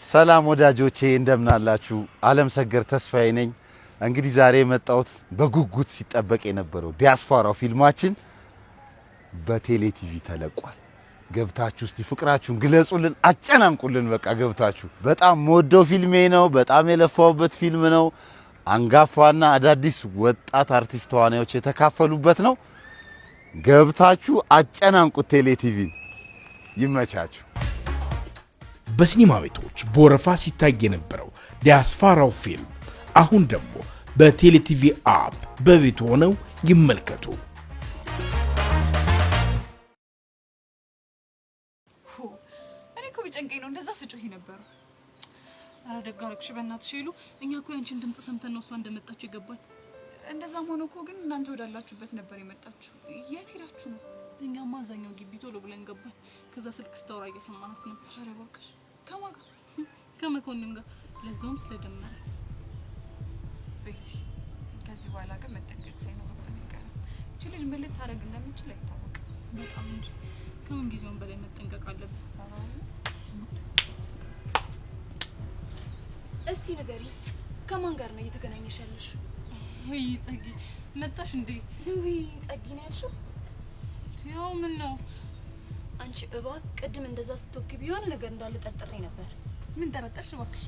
ሰላም ወዳጆቼ እንደምን አላችሁ? ዓለም ሰገር ተስፋዬ ነኝ። እንግዲህ ዛሬ የመጣሁት በጉጉት ሲጠበቅ የነበረው ዲያስፖራው ፊልማችን በቴሌ ቲቪ ተለቋል። ገብታችሁ እስቲ ፍቅራችሁን ግለጹልን፣ አጨናንቁልን። በቃ ገብታችሁ በጣም የምወደው ፊልሜ ነው። በጣም የለፋውበት ፊልም ነው። አንጋፋና አዳዲስ ወጣት አርቲስት ተዋናዮች የተካፈሉበት ነው። ገብታችሁ አጨናንቁት። ቴሌ ቲቪ ይመቻችሁ። በሲኒማ ቤቶች በወረፋ ሲታይ የነበረው ዲያስፖራው ፊልም አሁን ደግሞ በቴሌቲቪ አፕ በቤት ሆነው ይመልከቱ። እኔ እኮ ቢጨንቀኝ ነው እንደዛ ስጮህ ነበር። አረ ደግ አደረግሽ በእናትሽ ይሉ። እኛ እኮ ያንቺን ድምጽ ሰምተን ነው እሷ እንደመጣች ይገባል። እንደዛም ሆኖ እኮ ግን እናንተ ወዳላችሁበት ነበር የመጣችሁ። የት ሄዳችሁ ነው? እኛማ አዛኛው ግቢ ቶሎ ብለን ገባን። ከዛ ስልክ ስታወራ እየሰማናት ነበር። አረ እባክሽ ከማን ጋር? ከመኮንን ጋር፣ ለዛውም ስለደመረ። በዚህ ከዚህ በኋላ ግን መጠንቀቅ ሳይኖርብን አይቀርም። እቺ ልጅ ምን ልታረግ እንደምትችል አይታወቅም። በጣም እንጂ ከምን ጊዜውም በላይ መጠንቀቅ አለብን። እስቲ ንገሪ፣ ከማን ጋር ነው እየተገናኘሽ ያለሽ? ወይ ጸጊ መጣሽ እንዴ? ወይ ጸጊ ነው ያልሽው? ያው ምን ነው አንቺ እባብ፣ ቅድም እንደዛ ስትወክቢ የሆነ ነገር እንዳለ ጠርጥሬ ነበር። ምን ጠረጠርሽ እባክሽ?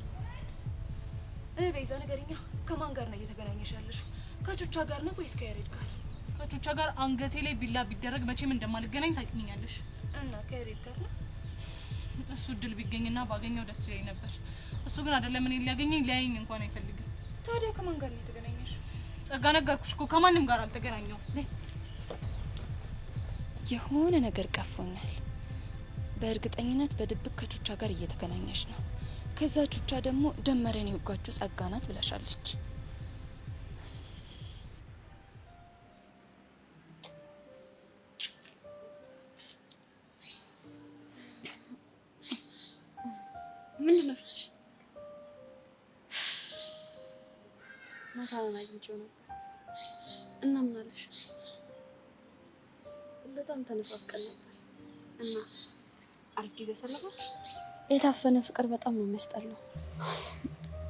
ቤዛ ነገርኛ፣ ከማን ጋር ነው እየተገናኘሽ ያለሽ? ከቹቻ ጋር ነው ወይስ ከያሬድ ጋር? ከቹቻ ጋር አንገቴ ላይ ቢላ ቢደረግ መቼም እንደማልገናኝ ታውቂኛለሽ። እና ከያሬድ ጋር ነው? እሱ ድል ቢገኝና ባገኘው ደስ ይለኝ ነበር። እሱ ግን አይደለም እኔን ሊያገኘኝ ሊያየኝ እንኳን አይፈልግም። ታዲያ ከማን ጋር ነው የተገናኘሽ? ጸጋ፣ ነገርኩሽ እኮ ከማንም ጋር አልተገናኘሁም። የሆነ ነገር ቀፎኛል። በእርግጠኝነት በድብቅ ከቹቻ ጋር እየተገናኘሽ ነው። ከዛ ቹቻ ደግሞ ደመረን የወጋችሁ ጸጋ ናት ብለሻለች። ምንድን ነው? ማታውን አግኝቼው ነበር እና ምን አለሽ? በጣም ተነፋፍቀን ነበር እና አሪፍ ጊዜ ሰለባሽ። የታፈነ ፍቅር በጣም ነው የሚያስጠላው።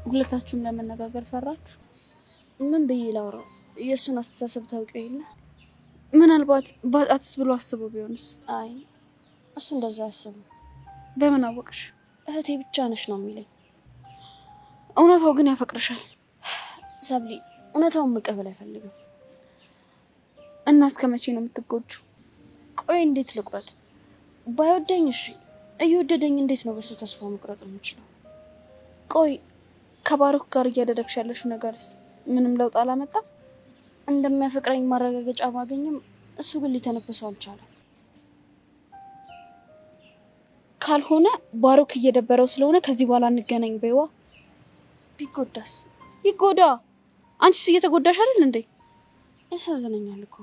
ሁለታችሁም ለመነጋገር ፈራችሁ። ምን ብዬ ላውራው? የእሱን አስተሳሰብ ታውቂው የለ። ምናልባት ባጣትስ ብሎ አስቦ ቢሆንስ? አይ እሱ እንደዛ አያስቡ። በምን አወቅሽ? እህቴ ብቻ ነሽ ነው የሚለኝ። እውነታው ግን ያፈቅርሻል። ሰብሊ፣ እውነታውን መቀበል አይፈልግም። እና እስከ መቼ ነው የምትጎጁ? ቆይ እንዴት ልቁረጥ? ባይወደኝ እሺ፣ እየወደደኝ እንዴት ነው በሱ ተስፋ መቁረጥ የምችለው? ቆይ ከባሩክ ጋር እያደረግሽ ያለሽው ነገርስ ምንም ለውጥ አላመጣም? እንደሚያፈቅረኝ ማረጋገጫ ባገኝም እሱ ግን ሊተነፍሰው አልቻለም። ካልሆነ ባሩክ እየደበረው ስለሆነ ከዚህ በኋላ እንገናኝ በይዋ። ቢጎዳስ? ይጎዳ። አንቺስ እየተጎዳሽ አይደል እንዴ? ያሳዝነኛል እኮ።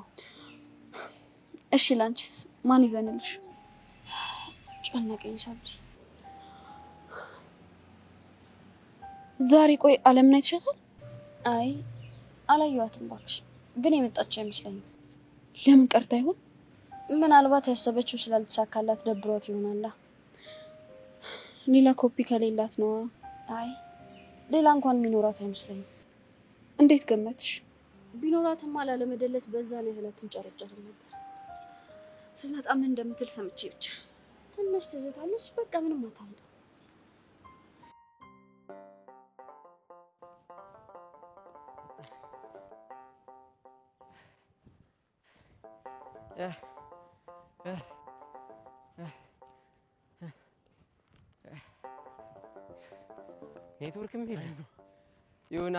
እሺ ላንቺስ ማን ይዘንልሽ? ጨነቀኝ ሰብሊ። ዛሬ ቆይ አለምን አይተሻታል? አይ አላየኋትም እባክሽ፣ ግን የመጣች አይመስለኝም። ለምን ቀርታ ይሆን? ምናልባት ያሰበችው ስላልተሳካላት ደብሯት ይሆናላ። ሌላ ኮፒ ከሌላት ነው። አይ ሌላ እንኳን የሚኖራት አይመስለኝም። እንዴት ገመትሽ? ቢኖራትም አላለመደለት በዛ ላይ ህለትን ጨረጨርም ነበር። ስትመጣ ምን እንደምትል ሰምቼ ብቻ ትንሽ ትዝታለች። በቃ ምንም አታምጣ። ኔትወርክም የለም ይሁና።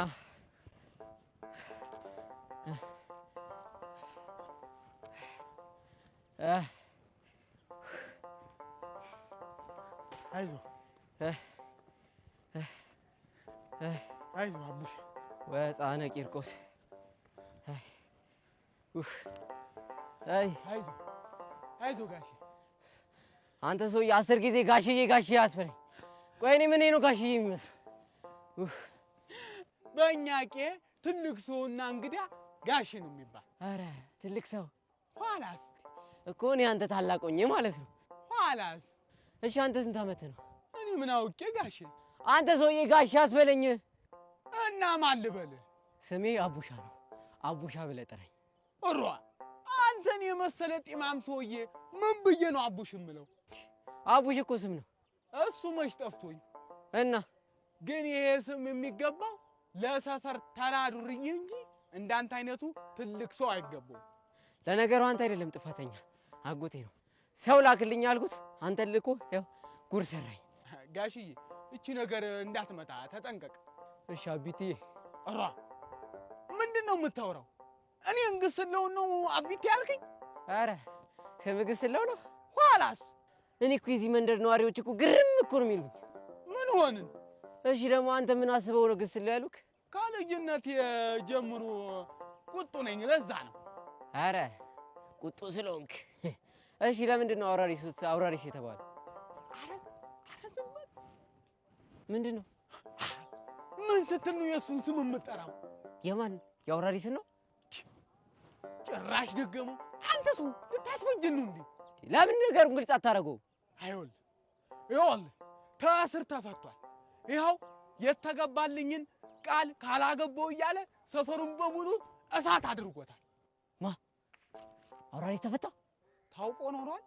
አይዞህ አይዞህ አቡሽ ወጣነ ቂርቆስ። አይዞህ ጋሼ። አንተ ሰውዬ 10 ጊዜ ጋሽዬ ጋሽዬ አስፈለኝ። ቆይ እኔ ምን ነው ጋሽዬ የሚመስለው? በእኛ ቄ ትልቅ ሰውና እንግዳ ጋሽ ነው የሚባል። አረ ትልቅ ሰው ኋላስ እኮ እኔ አንተ ታላቅ ሆኜ ማለት ነው። ኋላስ እሺ አንተ ስንት አመት ነው? እኔ ምን አውቄ ጋሼ። አንተ ሰውዬ ጋሽ አስበለኝ። እና ማን ልበልህ? ስሜ አቡሻ ነው። አቡሻ ብለህ ጥራኝ። እሯ አንተን የመሰለ ጢማም ሰውዬ ምን ብዬ ነው አቡሽ የምለው? አቡሽ እኮ ስም ነው። እሱ መች ጠፍቶኝ እና ግን ይሄ ስም የሚገባው ለሰፈር ተራ ዱርዬ እንጂ እንዳንተ አይነቱ ትልቅ ሰው አይገባውም። ለነገሩ አንተ አይደለም ጥፋተኛ፣ አጎቴ ነው። ሰው ላክልኝ አልኩት፣ አንተ ልኮ ያው ጉር ሰራኝ። ጋሽዬ እቺ ነገር እንዳትመጣ ተጠንቀቅ። እሺ አቢትዬ። እሯ ምንድነው የምታወራው? እኔ እንግስለው ነው አቢት ያልከኝ? አረ ስምግስለው ነው። ኋላስ እኔ እኮ የዚህ መንደር ነዋሪዎች እኮ ግርም እኮ ነው የሚሉኝ። ምን ሆንን? እሺ ደግሞ አንተ ምን አስበው ነው ግስለው ያሉክ? ከልጅነት ጀምሮ ቁጡ ነኝ፣ ለዛ ነው። አረ ቁጡ ስለሆንክ። እሺ ለምንድን ነው አውራሪስ የተባለው? አረ ምንድነው? ምን ስትል ነው የእሱን ስም የምጠራው? የማን የአውራሪስን ነው? ጭራሽ ደገመው። አንተ ሰው ልታስፈጅን ነው እንዴ? ለምን ነገሩን ግልጽ አታረገው? ይኸውልህ ከእስር ተፈቷል። ይኸው የተገባልኝን ቃል ካላገባው እያለ ሰፈሩን በሙሉ እሳት አድርጎታል። ማ አውራሪስ ተፈታ? ታውቆ ኖሯል?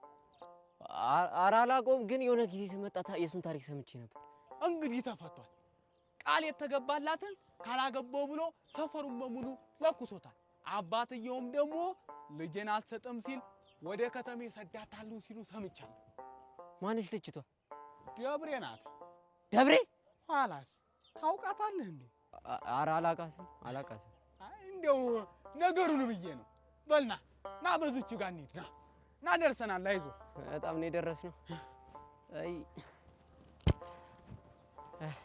ኧረ አላውቀውም፣ ግን የሆነ ጊዜ ስመጣ የእሱን ታሪክ ሰምቼ ነበር። እንግዲህ ተፈቷል። ቃል የተገባላትን ካላገባው ብሎ ሰፈሩን በሙሉ ለኩሶታል። አባትየውም ደግሞ ልጄን አልሰጥም ሲል ወደ ከተሜ ሰዳታለሁ ሲሉ ሰምቻለሁ። ማንሽ ልጅቷ? ደብሬ ናት። ደብሬ? ኋላስ ታውቃታለህ እንዴ? ኧረ አላውቃትም። አይ እንደው ነገሩን ብዬ ነው። በልና ና በዚች ጋር እንሂድ። ና ደርሰናል። አይዞህ። በጣም ነው የደረስነው። አይ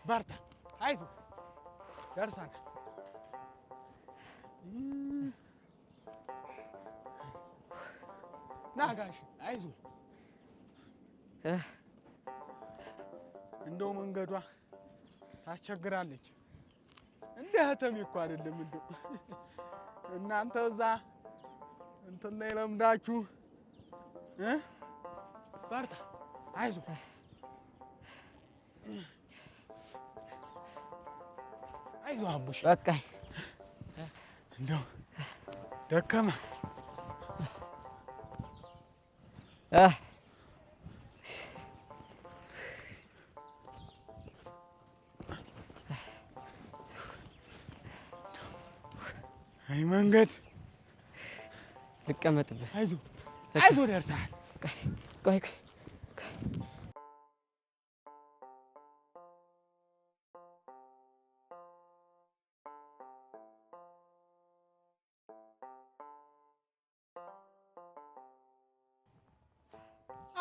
በርታ፣ አይዞህ ደርሰናል። ና ጋሽ አይዞህ። እንደው መንገዷ ታስቸግራለች። እንደ ህተሜ እኮ አይደለም። እንደው እናንተ እዛ እንትን ላይ ለምዳችሁ በርታ፣ አይዞህ። አይዞህ አቡሽ። በቃኝ። እንደው ደከመ። አይ መንገድ ልቀመጥብህ። አይዞህ ደርሰሃል። ቆይ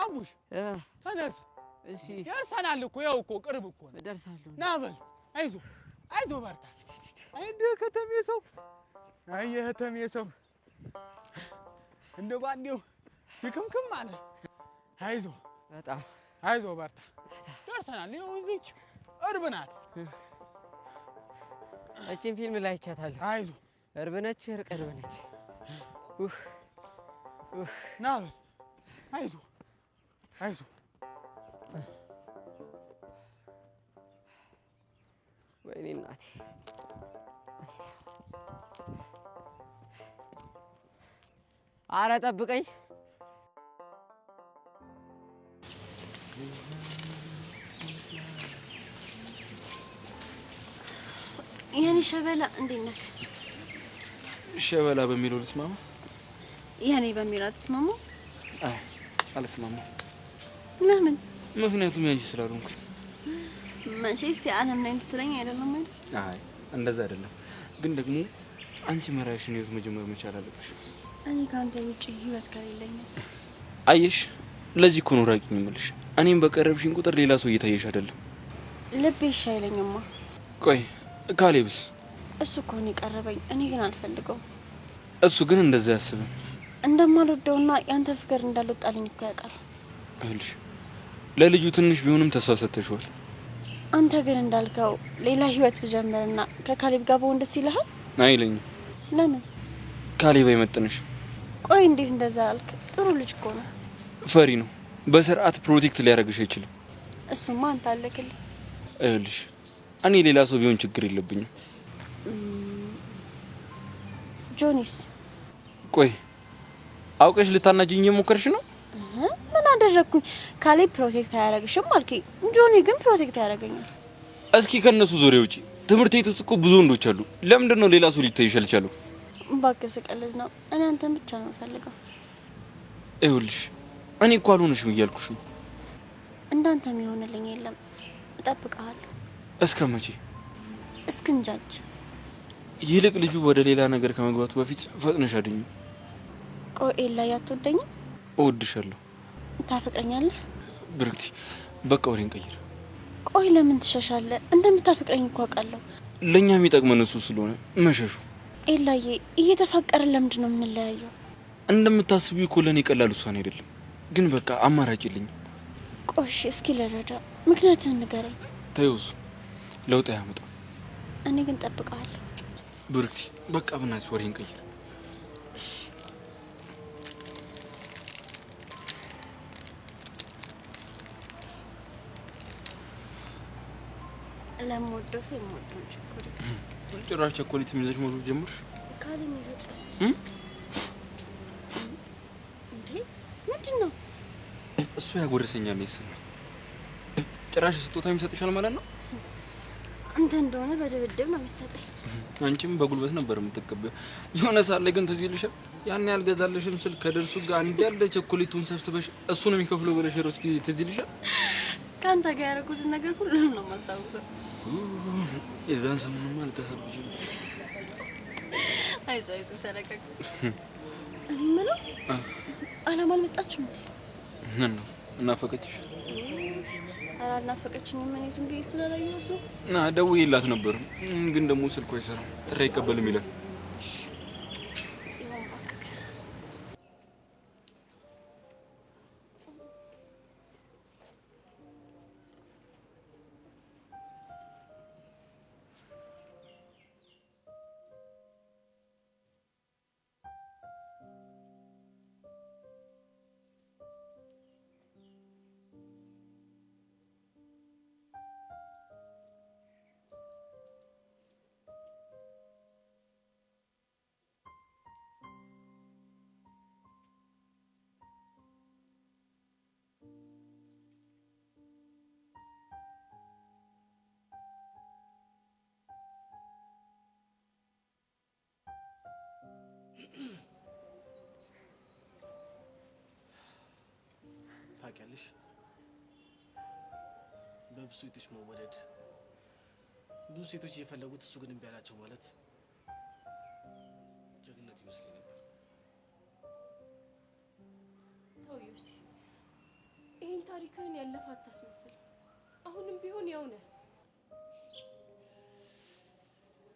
አቡሽ ተነስ። እሺ ደርሰናል እኮ ያው እኮ ቅርብ እኮ ነው። እደርሳለሁ። ና በል። አይዞህ በርታ። አይ እንደ ከተሜ ሰው፣ አይ የከተሜ ሰው እንደ ባንዴው ይክምክም አለ። አይዞህ በርታ። ደርሰናል። ይኸው እዚች ቅርብ ናት። እቺን ፊልም ላይ አይቻታለሁ። አይዞህ ቅርብ ነች፣ ቅርብ ነች። ና በል። አይዞህ ወይኔ እናቴ። ኧረ ጠብቀኝ። የኔ ሸበላ እንዴት ነህ? ሸበላ በሚለው ልስማማ? የኔ በሚለው አትስማማ? አይ አልስማማ። ለምን? ምክንያቱም ያንቺ ስላልሆንኩ። መቼስ የዓለም ላይ ልትለኝ አይደለም አይደል? አይ እንደዛ አይደለም፣ ግን ደግሞ አንቺ መራሽን ህይወት መጀመር መቻል አለብሽ። እኔ ካንተ ውጪ ህይወት ከሌለኝስ? አየሽ፣ ለዚህ እኮ ነው ራቂኝ የምልሽ። እኔም በቀረብሽኝ ቁጥር ሌላ ሰው እየታየሽ አይደለም። ልቤ እሺ አይለኝማ። ቆይ ካሌብስ? እሱ እኮ ነው የቀረበኝ፣ እኔ ግን አልፈልገውም። እሱ ግን እንደዛ ያስብም እንደማልወደውና ያንተ ፍቅር እንዳልወጣልኝ እኮ ያውቃል። እልሽ ለልጁ ትንሽ ቢሆንም ተስፋ ሰጥተሽዋል። አንተ ግን እንዳልከው ሌላ ህይወት ብጀምርና ከካሌብ ጋር በሆን ደስ ይልሃል? አይለኝም። ለምን? ካሌብ አይመጥንሽም። ቆይ እንዴት እንደዛ አልክ? ጥሩ ልጅ እኮ ነው። ፈሪ ነው። በስርዓት ፕሮቴክት ሊያደርግሽ አይችልም። እሱማ አንተ አለክልኝ። አይልሽ እኔ ሌላ ሰው ቢሆን ችግር የለብኝም። ጆኒስ ቆይ አውቀሽ ልታናጅኝ እየሞከርሽ ነው? ምን አደረግኩኝ? ካሌብ ፕሮቴክት አያደርግሽም አልከኝ። ጆኒ ግን ፕሮቴክት ያደርገኛል። እስኪ ከነሱ ዙሪያ ውጪ ትምህርት ቤት ውስጥ እኮ ብዙ ወንዶች አሉ። ለምንድን ነው ሌላ ሰው ሊታይሽ አልቻለው? እባክህ ስቀልድ ነው። እኔ አንተን ብቻ ነው የምፈልገው። አይልሽ እኔ እኮ አልሆነሽም እያልኩሽ ነው። እንዳንተ የሚሆንልኝ የለም። እጠብቅሃለሁ። እስከ መቼ? እስክንጃጅ። ይልቅ ልጁ ወደ ሌላ ነገር ከመግባቱ በፊት ፈጥነሽ አድኝ። ቆይ ኤላ አትወደኝም? እወድሻለሁ። ታፈቅረኛለህ? ብርክቲ በቃ ወሬን ቀይር። ቆይ ለምን ትሸሻለህ? እንደምታፈቅረኝ እኮ አውቃለሁ። ለኛ የሚጠቅመን እሱ ስለሆነ መሸሹ። ኤላዬ እየተፋቀርን ለምንድን ነው የምንለያየው? እንደምታስቢው እኮ ለኔ ቀላል ውሳኔ አይደለም፣ ግን በቃ አማራጭ የለኝም። ቆሽ እስኪ ልረዳ፣ ምክንያትህን ንገረኝ። ተይውስ ለውጥ ያመጣ። እኔ ግን ጠብቀዋለሁ። ብርክቲ በቃ ብናትሽ ወሬን ቀይር። ለምወደው ሰው የምወደውን ቸኮሌት። ጭራሽ ቸኮሌት የሚይዘሽ ሞቶ ጀምር ካለ ይዘጥ እንዴ? ምንድን ነው እሱ? ያጎረሰኛል ይሰማኝ። ጭራሽ ስጦታ የሚሰጥሻል ማለት ነው? አንተ እንደሆነ በድብድብ ነው የሚሰጠኝ። አንቺም በጉልበት ነበር የምትቀበው። የሆነ ሰዓት ላይ ግን ትዝ ይልሻል? ያን ያልገዛልሽም ስል ከደርሱ ጋር አንድ ያለ ቸኮሌቱን ሰብስበሽ እሱ ነው የሚከፍለው ብለሽ ሮች ትዝ ይልሻል? ከአንተ ጋር ያደረኩትን ነገር ሁሉንም ነው የማስታውሰው። የዛን ሰሞኑን አልተሰብሽም። አይዞህ አይዞህ ተረጋጋ። እኔ የምለው አላማ አልመጣችም እንዴ? ምን ነው እናፈቀችሽ? ኧረ አልናፈቀችኝም። እኔ ዝም ብዬ ስላላየኋት ነው። እና ደውዬላት ነበር፣ ግን ደግሞ ስልኳ አይሰራም፣ ጥሪ አይቀበልም ይላል። ይሁን እባክህ። ታውቂያለሽ፣ በብዙ ሴቶች መወደድ ብዙ ሴቶች እየፈለጉት እሱ ግን እምቢ አላቸው ማለት ጀግንነት ይመስለኝ ነበር። ተው ዮሴ፣ ይህን ታሪክህን ያለፈ አታስመስል። አሁንም ቢሆን ያው ነህ።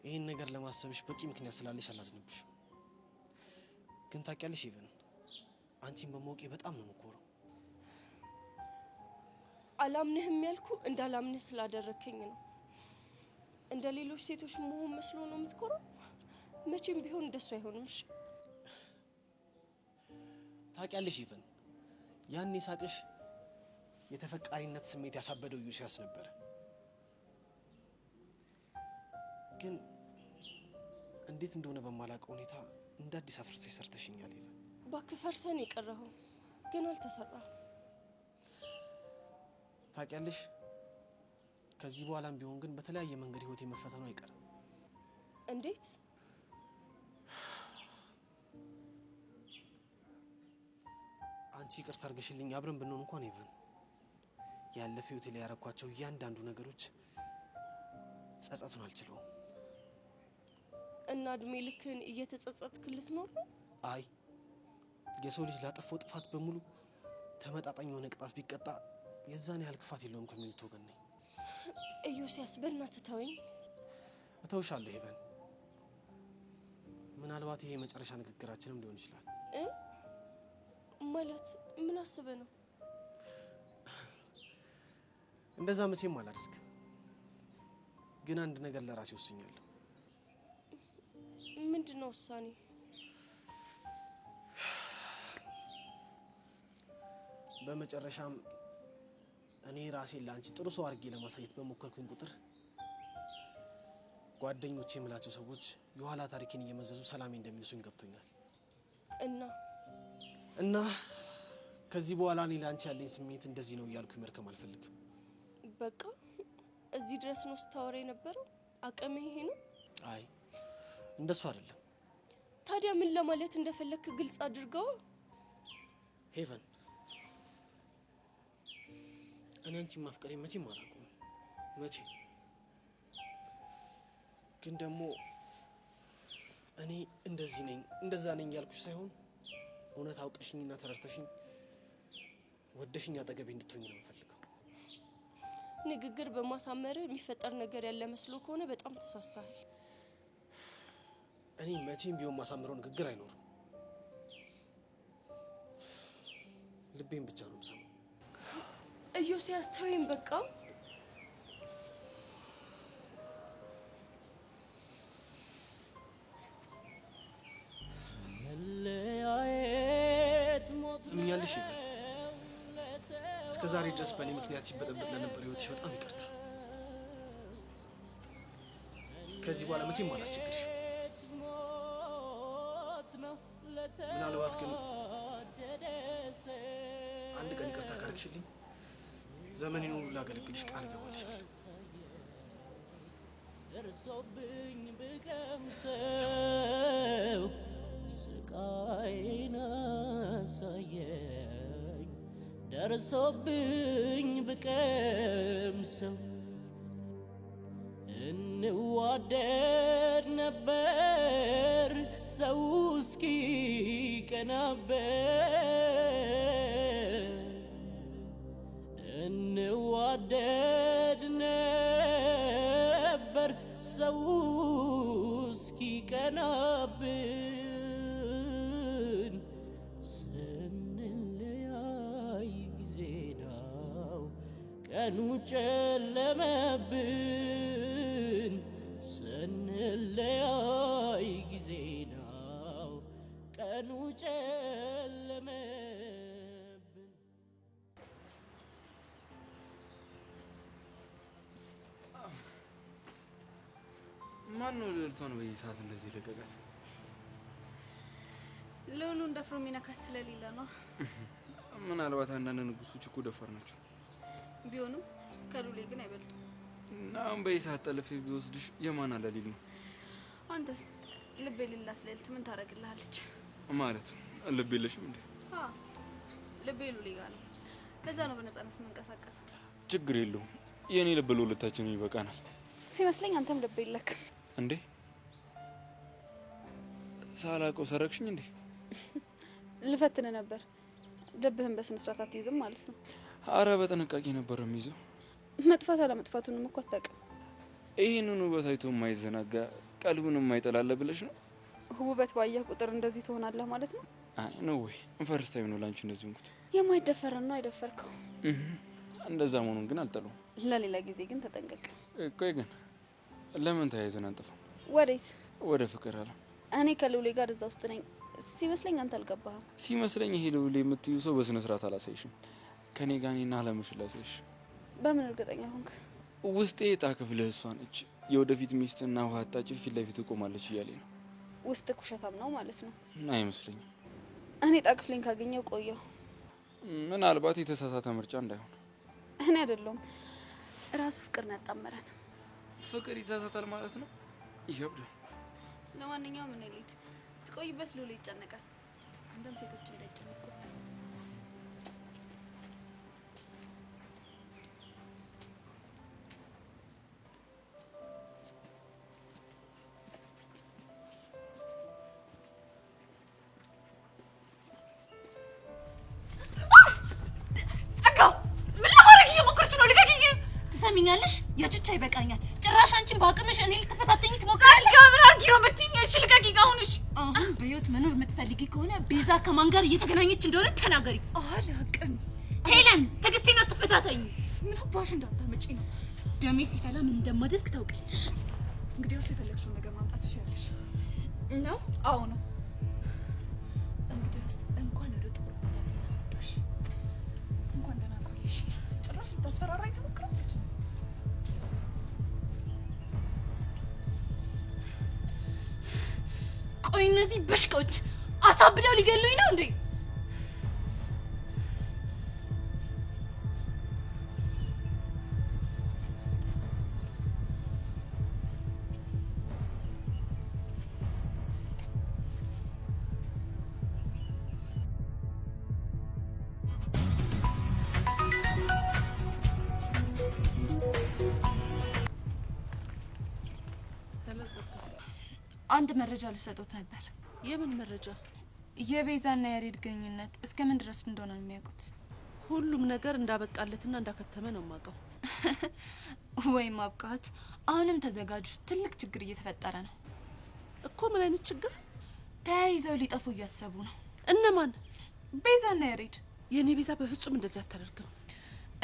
ይህን ነገር ለማሰብሽ በቂ ምክንያት ስላለሽ አላዝንብሽም። ግን ታውቂያለሽ ኢቨን አንቺን በማወቄ በጣም ነው የምኮረው። አላምንህም ያልኩ እንዳላምንህ ስላደረከኝ ነው። እንደ ሌሎች ሴቶች መሆን መስሎ ነው የምትኮረው? መቼም ቢሆን እንደሱ አይሆንም። እሺ ታውቂያለሽ ኢቨን ያኔ ሳቅሽ የተፈቃሪነት ስሜት ያሳበደው ዩሲያስ ነበረ። ግን እንዴት እንደሆነ በማላውቀው ሁኔታ እንደ አዲስ አፍርሰሽ ሰርተሽኛል ኢቨን። እባክህ ፈርሰን የቀረኸው ግን አልተሰራም። ታውቂያለሽ ከዚህ በኋላም ቢሆን ግን በተለያየ መንገድ ህይወት የመፈተኑ አይቀርም። እንዴት? አንቺ ይቅርታ አድርገሽልኝ አብረን ብንሆን እንኳን ኢቨን ያለፈ ህይወቴ ላይ ያረኳቸው እያንዳንዱ ነገሮች ጸጸቱን አልችለውም። እና እድሜ ልክህን እየተጸጸትክ ልትኖር ነው? አይ የሰው ልጅ ላጠፋው ጥፋት በሙሉ ተመጣጣኝ የሆነ ቅጣት ቢቀጣ የዛን ያህል ክፋት የለውም ከሚሉት ወገን ነኝ። ኢዮስያስ በእናትህ ተወኝ። እተውሻለሁ ኢቨን። ምናልባት ይሄ የመጨረሻ ንግግራችንም ሊሆን ይችላል። ማለት ምን አስበህ ነው? እንደዛ መቼም አላደርግም። ግን አንድ ነገር ለራሴ ወስኛለሁ። ምንድነው ውሳኔ? በመጨረሻም እኔ ራሴን ለአንቺ ጥሩ ሰው አድርጌ ለማሳየት በሞከርኩኝ ቁጥር ጓደኞቼ የምላቸው ሰዎች የኋላ ታሪኬን እየመዘዙ ሰላሜ እንደሚነሱኝ ገብቶኛል። እና ከዚህ በኋላ እኔ ለአንቺ ያለኝ ስሜት እንደዚህ ነው እያልኩ መርከም አልፈልግም። በቃ እዚህ ድረስ ነው ስታወራ የነበረው? አቅሜ ይሄ ነው? አይ እንደሱ አይደለም። ታዲያ ምን ለማለት እንደፈለክ ግልጽ አድርገው። ሄቨን እኔ አንቺን ማፍቀሬ መቼም አላውቅም። መቼ ግን ደግሞ እኔ እንደዚህ ነኝ እንደዛ ነኝ ያልኩሽ ሳይሆን እውነት አውቀሽኝና ተረስተሽኝ ወደሽኝ አጠገቤ እንድትሆኝ ነው የምፈልገው። ንግግር በማሳመር የሚፈጠር ነገር ያለ መስሎ ከሆነ በጣም ተሳስተሃል። እኔ መቼም ቢሆን ማሳመረው ንግግር አይኖርም። ልቤን ብቻ ነው የምሰማው። ኢዮስያስ ተወኝ በቃ። ትምኛለሽ? እስከ ዛሬ ድረስ በእኔ ምክንያት ሲበጠበጥ ለነበር ህይወትሽ በጣም ይቅርታ። ከዚህ በኋላ መቼም አላስቸግርሽ። ምናልባት ግን አንድ ቀን ይቅርታ ካረግሽልኝ ዘመኔን ሁሉ ላገለግልሽ ቃል እገባልሻለሁ። ደርሶብኝ ብቀምሰው ስቃይን አሳየኝ። ደርሶብኝ ብቀምሰው እንዋደድ ነበር ሰው እስኪ ቀናበት። እንዋደድ ነበር ሰው እስኪ ቀናብን። ስንለያይ ጊዜ ነው ቀኑ ጨለመብን። ስንለያይ ጊዜ ነው ቀኑ ጨለመብን። ማን ነው ልልቷን በዚህ ሰዓት እንደዚህ ለቀቃት? ሉሉ እንደፍሮ የሚነካት ስለሌለ ነው። ምናልባት አንዳንድ ንጉሶች እኮ ደፋር ናቸው። ቢሆንም ከሉሌ ግን አይበልጥም። እና አሁን በዚህ ሰዓት ጠልፌ ቢወስድሽ የማን አለሊል ነው? አንተስ ልብ የሌላት ልዕልት ምን ታደርግልሃለች? ማለት ልብ የለሽም እንዴ? አዎ ልቤ ሉሌ ጋር ነው። ለዛ ነው በነፃነት የምንቀሳቀሰው። ችግር የለውም። የኔ ልብ ለሁለታችን ይበቃናል። ሲመስለኝ አንተም ልብ የለክም እንዴ? ሳላውቀው ሰረቅሽኝ እንዴ? ልፈትን ነበር። ልብህን በስነ ስርዓት አትይዝም ማለት ነው? አረ በጥንቃቄ ነበር የሚይዘው። መጥፋት አለመጥፋቱንም እኮ አታውቅም። ይሄንን ውበት አይቶ የማይዘናጋ ቀልቡን የማይጠላለ ብለሽ ነው? ውበት ባየህ ቁጥር እንደዚህ ትሆናለህ ማለት ነው? አይ ነው ወይ ፈርስት ታይም ነው ላንቺ እንደዚህ እንኩት። የማይደፈረን ነው አይደፈርከው። እንደዛ መሆኑን ግን አልጠላውም። ለሌላ ጊዜ ግን ተጠንቀቅ። ቆይ ግን ለምን ተያይዘን አንጠፋም? ወዴት? ወደ ፍቅር አለ። እኔ ከሉሌ ጋር እዛ ውስጥ ነኝ። ሲመስለኝ አንተ አልገባህም። ሲመስለኝ ይሄ ሉሌ የምትዩ ሰው በስነ ስርዓት አላሳይሽም። ከኔ ጋር እኔና አለምሽን ላሳይሽ። በምን እርግጠኛ ሆንክ? ውስጤ ዕጣ ክፍልህ እሷ ነች። የወደፊት ሚስትና ውሃ አጣጭ ፊት ለፊት ቆማለች እያለኝ ነው። ውስጥ ኩሸታም ነው ማለት ነው? አይመስለኝም። እኔ ዕጣ ክፍሌን ካገኘው ቆየሁ። ምናልባት የተሳሳተ ምርጫ እንዳይሆን። እኔ አይደለሁም ራሱ ፍቅር ነው ያጣመረን። ፍቅር ይሳሳታል ማለት ነው? ይከብዳል። ለማንኛውም እኔ ልሂድ። ስቆይበት ሉሌ ይጨነቃል። አንተም ሴቶች እንዳይጨነቁ። ትሰሚኛለሽ? የቹቻ ይበቃኛል። ጭራሽ አንቺን በአቅምሽ እኔ ልትፈታተኝ ትሞክራለሽ። ገብራ ጊሮ በትኝ እሺ ልቀቂኝ አሁን። እሺ አሁን በህይወት መኖር የምትፈልጊ ከሆነ ቤዛ ከማን ጋር እየተገናኘች እንደሆነ ተናገሪ። አላውቅም። ሄለን ትዕግስቴን አትፈታተኝ። ምን አባሽ እንዳታመጪ ነው? ደሜ ሲፈላ ምን እንደማደርግ ታውቂያለሽ። እንግዲህ እሱ የፈለግሽውን ነገር ማምጣት ትችያለሽ ነው? አዎ ነው። እንግዲህ እንኳን ወደ ጦር ሜዳ ስለመጣሽ እንኳን ደህና ቆየሽ። ጭራሽ ልታስፈራራኝ ትሞክራለች። ቆይ እነዚህ በሽቆች አሳብደው ሊገሉኝ ነው እንዴ? አንድ መረጃ ልሰጡት ነበር። የምን መረጃ? የቤዛና የሬድ ግንኙነት እስከምን ድረስ እንደሆነ ነው የሚያውቁት? ሁሉም ነገር እንዳበቃለትና እንዳከተመ ነው የማውቀው። ወይ ማብቃት! አሁንም ተዘጋጁ፣ ትልቅ ችግር እየተፈጠረ ነው እኮ። ምን አይነት ችግር? ተያይዘው ሊጠፉ እያሰቡ ነው። እነማን? ቤዛና የሬድ። የኔ ቤዛ በፍጹም እንደዚህ አታደርግም።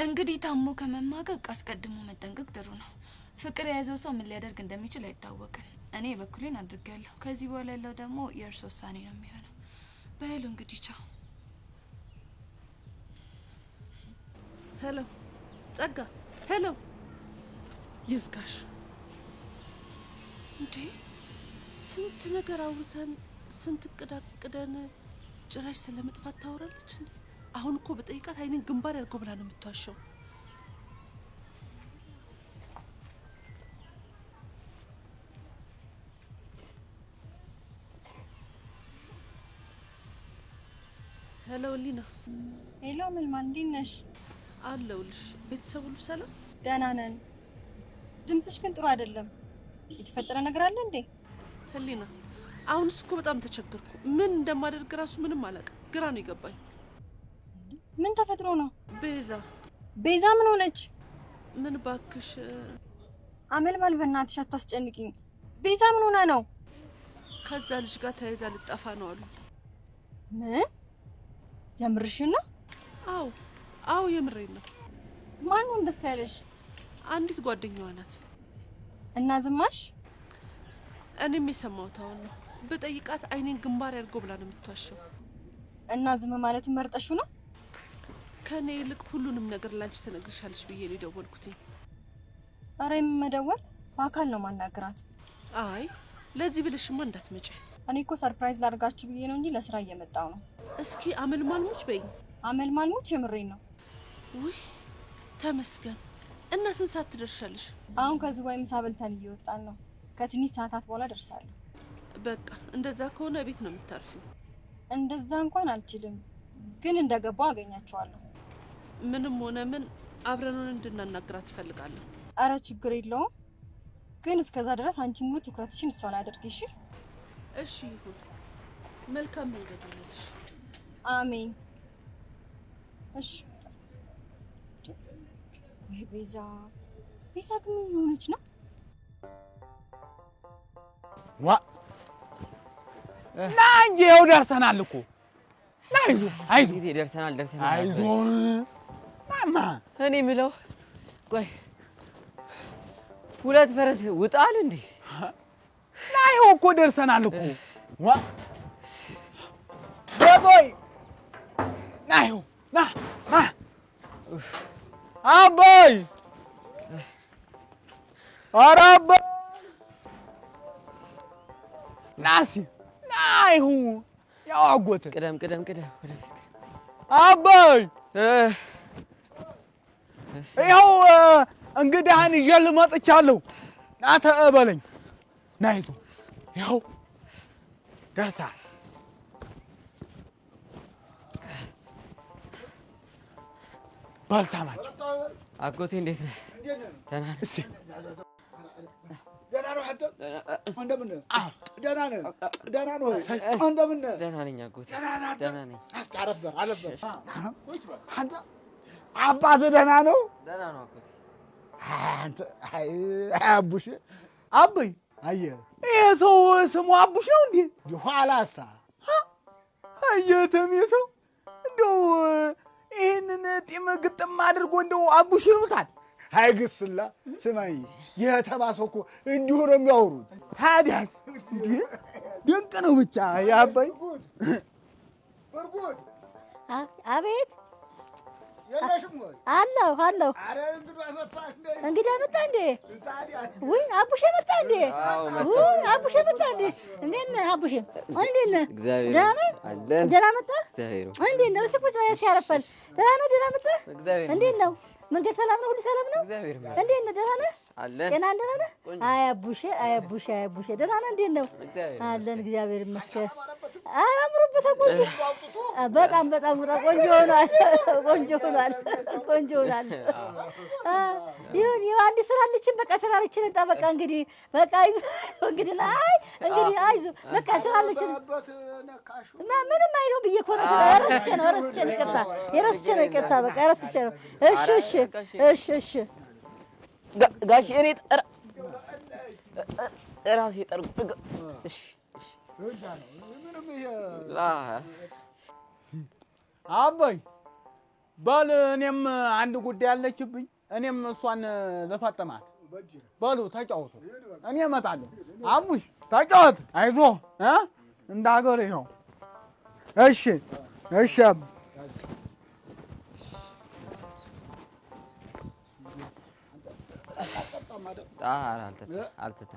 እንግዲህ ታሞ ከመማቀቅ አስቀድሞ መጠንቀቅ ጥሩ ነው። ፍቅር የያዘው ሰው ምን ሊያደርግ እንደሚችል አይታወቅም። እኔ በኩሌን አድርጌያለሁ። ከዚህ በኋላ ያለው ደግሞ የእርሶ ውሳኔ ነው የሚሆነው። በሉ እንግዲህ ቻው። ሄሎ ጸጋ፣ ሄሎ ይዝጋሽ። እንዴ ስንት ነገር አውርተን ስንት እቅድ አቅደን ጭራሽ ስለመጥፋት ታወራለች እንዴ? አሁን እኮ በጠይቃት አይኔን ግንባር ያድርገው ብላ ነው የምትዋሸው። ሄሎ ሊና። ሄሎ መልማል፣ እንዴት ነሽ? አለሁልሽ። ቤተሰብ ሁሉ ሰላም? ደህና ነን። ድምፅሽ ግን ጥሩ አይደለም። የተፈጠረ ነገር አለ እንዴ? ህሊና፣ አሁንስ እኮ በጣም ተቸገርኩ። ምን እንደማደርግ ራሱ ምንም አላውቅም። ግራ ነው የገባኝ። ምን ተፈጥሮ ነው? ቤዛ ምን ሆነች? ምን ባክሽ አመልማል፣ በእናትሽ አታስጨንቂኝ። ቤዛ ምን ሆና ነው? ከዛ ልጅ ጋር ተያይዛ ልጠፋ ነው አሉ። ምን? የምርሽን ነው? አዎ የምሬን ነው። ማን ነው እንደሱ ያለሽ? አንዲት ጓደኛዋ ናት። እና ዝማሽ? እኔም የሰማሁት አሁን ነው። በጠይቃት አይኔን ግንባር ያድርገው ብላ ነው የምትዋሸው። እና ዝም ማለት መርጠሹ ነው? ከኔ ይልቅ ሁሉንም ነገር ላንቺ ትነግርሻለሽ ብዬ ነው የደወልኩትኝ። አረ የምመደወል በአካል ነው ማናገራት። አይ ለዚህ ብለሽማ እንዳትመጪ። እኔ እኮ ሰርፕራይዝ ላድርጋችሁ ብዬ ነው እንጂ ለስራ እየመጣው ነው። እስኪ አመልማልሙች በይኝ። አመልማልሙች የምሬን ነው። ውይ ተመስገን። እና ስንት ሰዓት ትደርሻለሽ? አሁን ከዝዋይ ምሳ በልተን እየወጣን ነው። ከትንሽ ሰዓታት በኋላ ደርሳለሁ። በቃ እንደዛ ከሆነ ቤት ነው የምታርፊው? እንደዛ እንኳን አልችልም፣ ግን እንደገባው አገኛቸዋለሁ። ምንም ሆነ ምን አብረን እንድናናግራት እፈልጋለሁ። አረ ችግር የለውም፣ ግን እስከዛ ድረስ አንቺ ሙሉ ትኩረትሽን እሷ ላይ አድርጊ። እሺ? እሺ ይሁን። መልካም መንገድ ይሁንልሽ። አሜን። እሺ። ወይ ቤዛ ግን ምን ሆነች ነው? ዋ ና እንጂ ይኸው ደርሰናል እኮ። ና አይዞህ ደርሰናል። አይዞህ ማማ። እኔ የምለው ቆይ ሁለት ፈረስ ውጣል እንዴ? ና ይኸው እኮ ደርሰናል እኮ። ዋ በቆይ ና ይኸው ና አባይ ኧረ አባይ ና እስኪ ና ይኸው ያው አጎትህ ቅደም አባይ ይኸው እንግዳህን ይዤልህ መጥቻለሁ። ና ተቀበለኝ። ና ይዞህ ይኸው ደርሰሃል። በል ሳማቸው። አጎቴ እንዴት ነህ? ደህና ነህ? እስኪ ደህና ነው። አንተ እንደምን ነህ? ደህና ነህ? ደህና ነው። እንደምን ነህ? ደህና ነኝ አጎቴ፣ ደህና ነኝ። አረፍ በል አንተ አባትህ ደህና ነው? ደህና ነው አጎቴ። አንተ አቡሽ አበይ አየህ፣ ይሄ ሰው ስሙ አቡሽ ነው እንዴ? ኋላሳ አየህ ተሜ ሰው እንደው ይሄንን ጢም ግጥም አድርጎ እንደው አቡሽ ይሉታል። አይግስላ ስማኝ፣ የተባሰው እኮ እንዲሁ ነው የሚያወሩት። ታዲያስ ድንቅ ነው ብቻ ያባይ። አቤት አለሁ አለሁ። እንግዲህ መጣ እንዴ? ውይ አቡሼ መጣ እንዴ? ውይ አቡሼ መጣ እንዴ? እንዴት ነህ አቡሼ? እንዴት ነህ? ደህና ነህ? ደህና መጣህ? እንዴት ነህ? እስኪ ቁጭ በል ሲያረፈል። ደህና ነህ? ደህና መጣህ? እንዴት ነው መንገድ? ሰላም ነው? ሁሉ ሰላም ነው? እንዴት ነህ? ደህና ነህ? ጤና ደህና ነህ? አይ አቡሼ አይ አቡሼ አይ አቡሼ ደህና ነህ? እንዴት ነው? አለን እግዚአብሔር ይመስገን። ኧረ አምሮበታል። በጣም በጣም ቆንጆ ሆኗል። ቆንጆ ሆኗል። ቆንጆ ሆኗል። ይሁን ይሁን። አንድ ስራ አለችን። በቃ ስራ አለችን። በቃ እንግዲህ በቃ እንግዲህ አይ እንግዲህ አይዞህ በቃ ስራ አለችን። ምንም አይለው ብዬሽ እኮ ነው። ረስቼ ነው ይቅርታ። የረስቼ ነው ይቅርታ። በቃ ረስቼ ነው። እሺ እሺ እሺ እሺ ጋሽ እኔ ራሴ ጠርጉ። እሺ አባይ በል እኔም አንድ ጉዳይ አለችብኝ። እኔም እሷን ለፈጥማት በሉ ተጫወቱ። እኔ እመጣለሁ። አቡሽ ተጫወት። አይዞህ እንደ ሀገር ይኸው። እሺ እሺ አባ አልተታ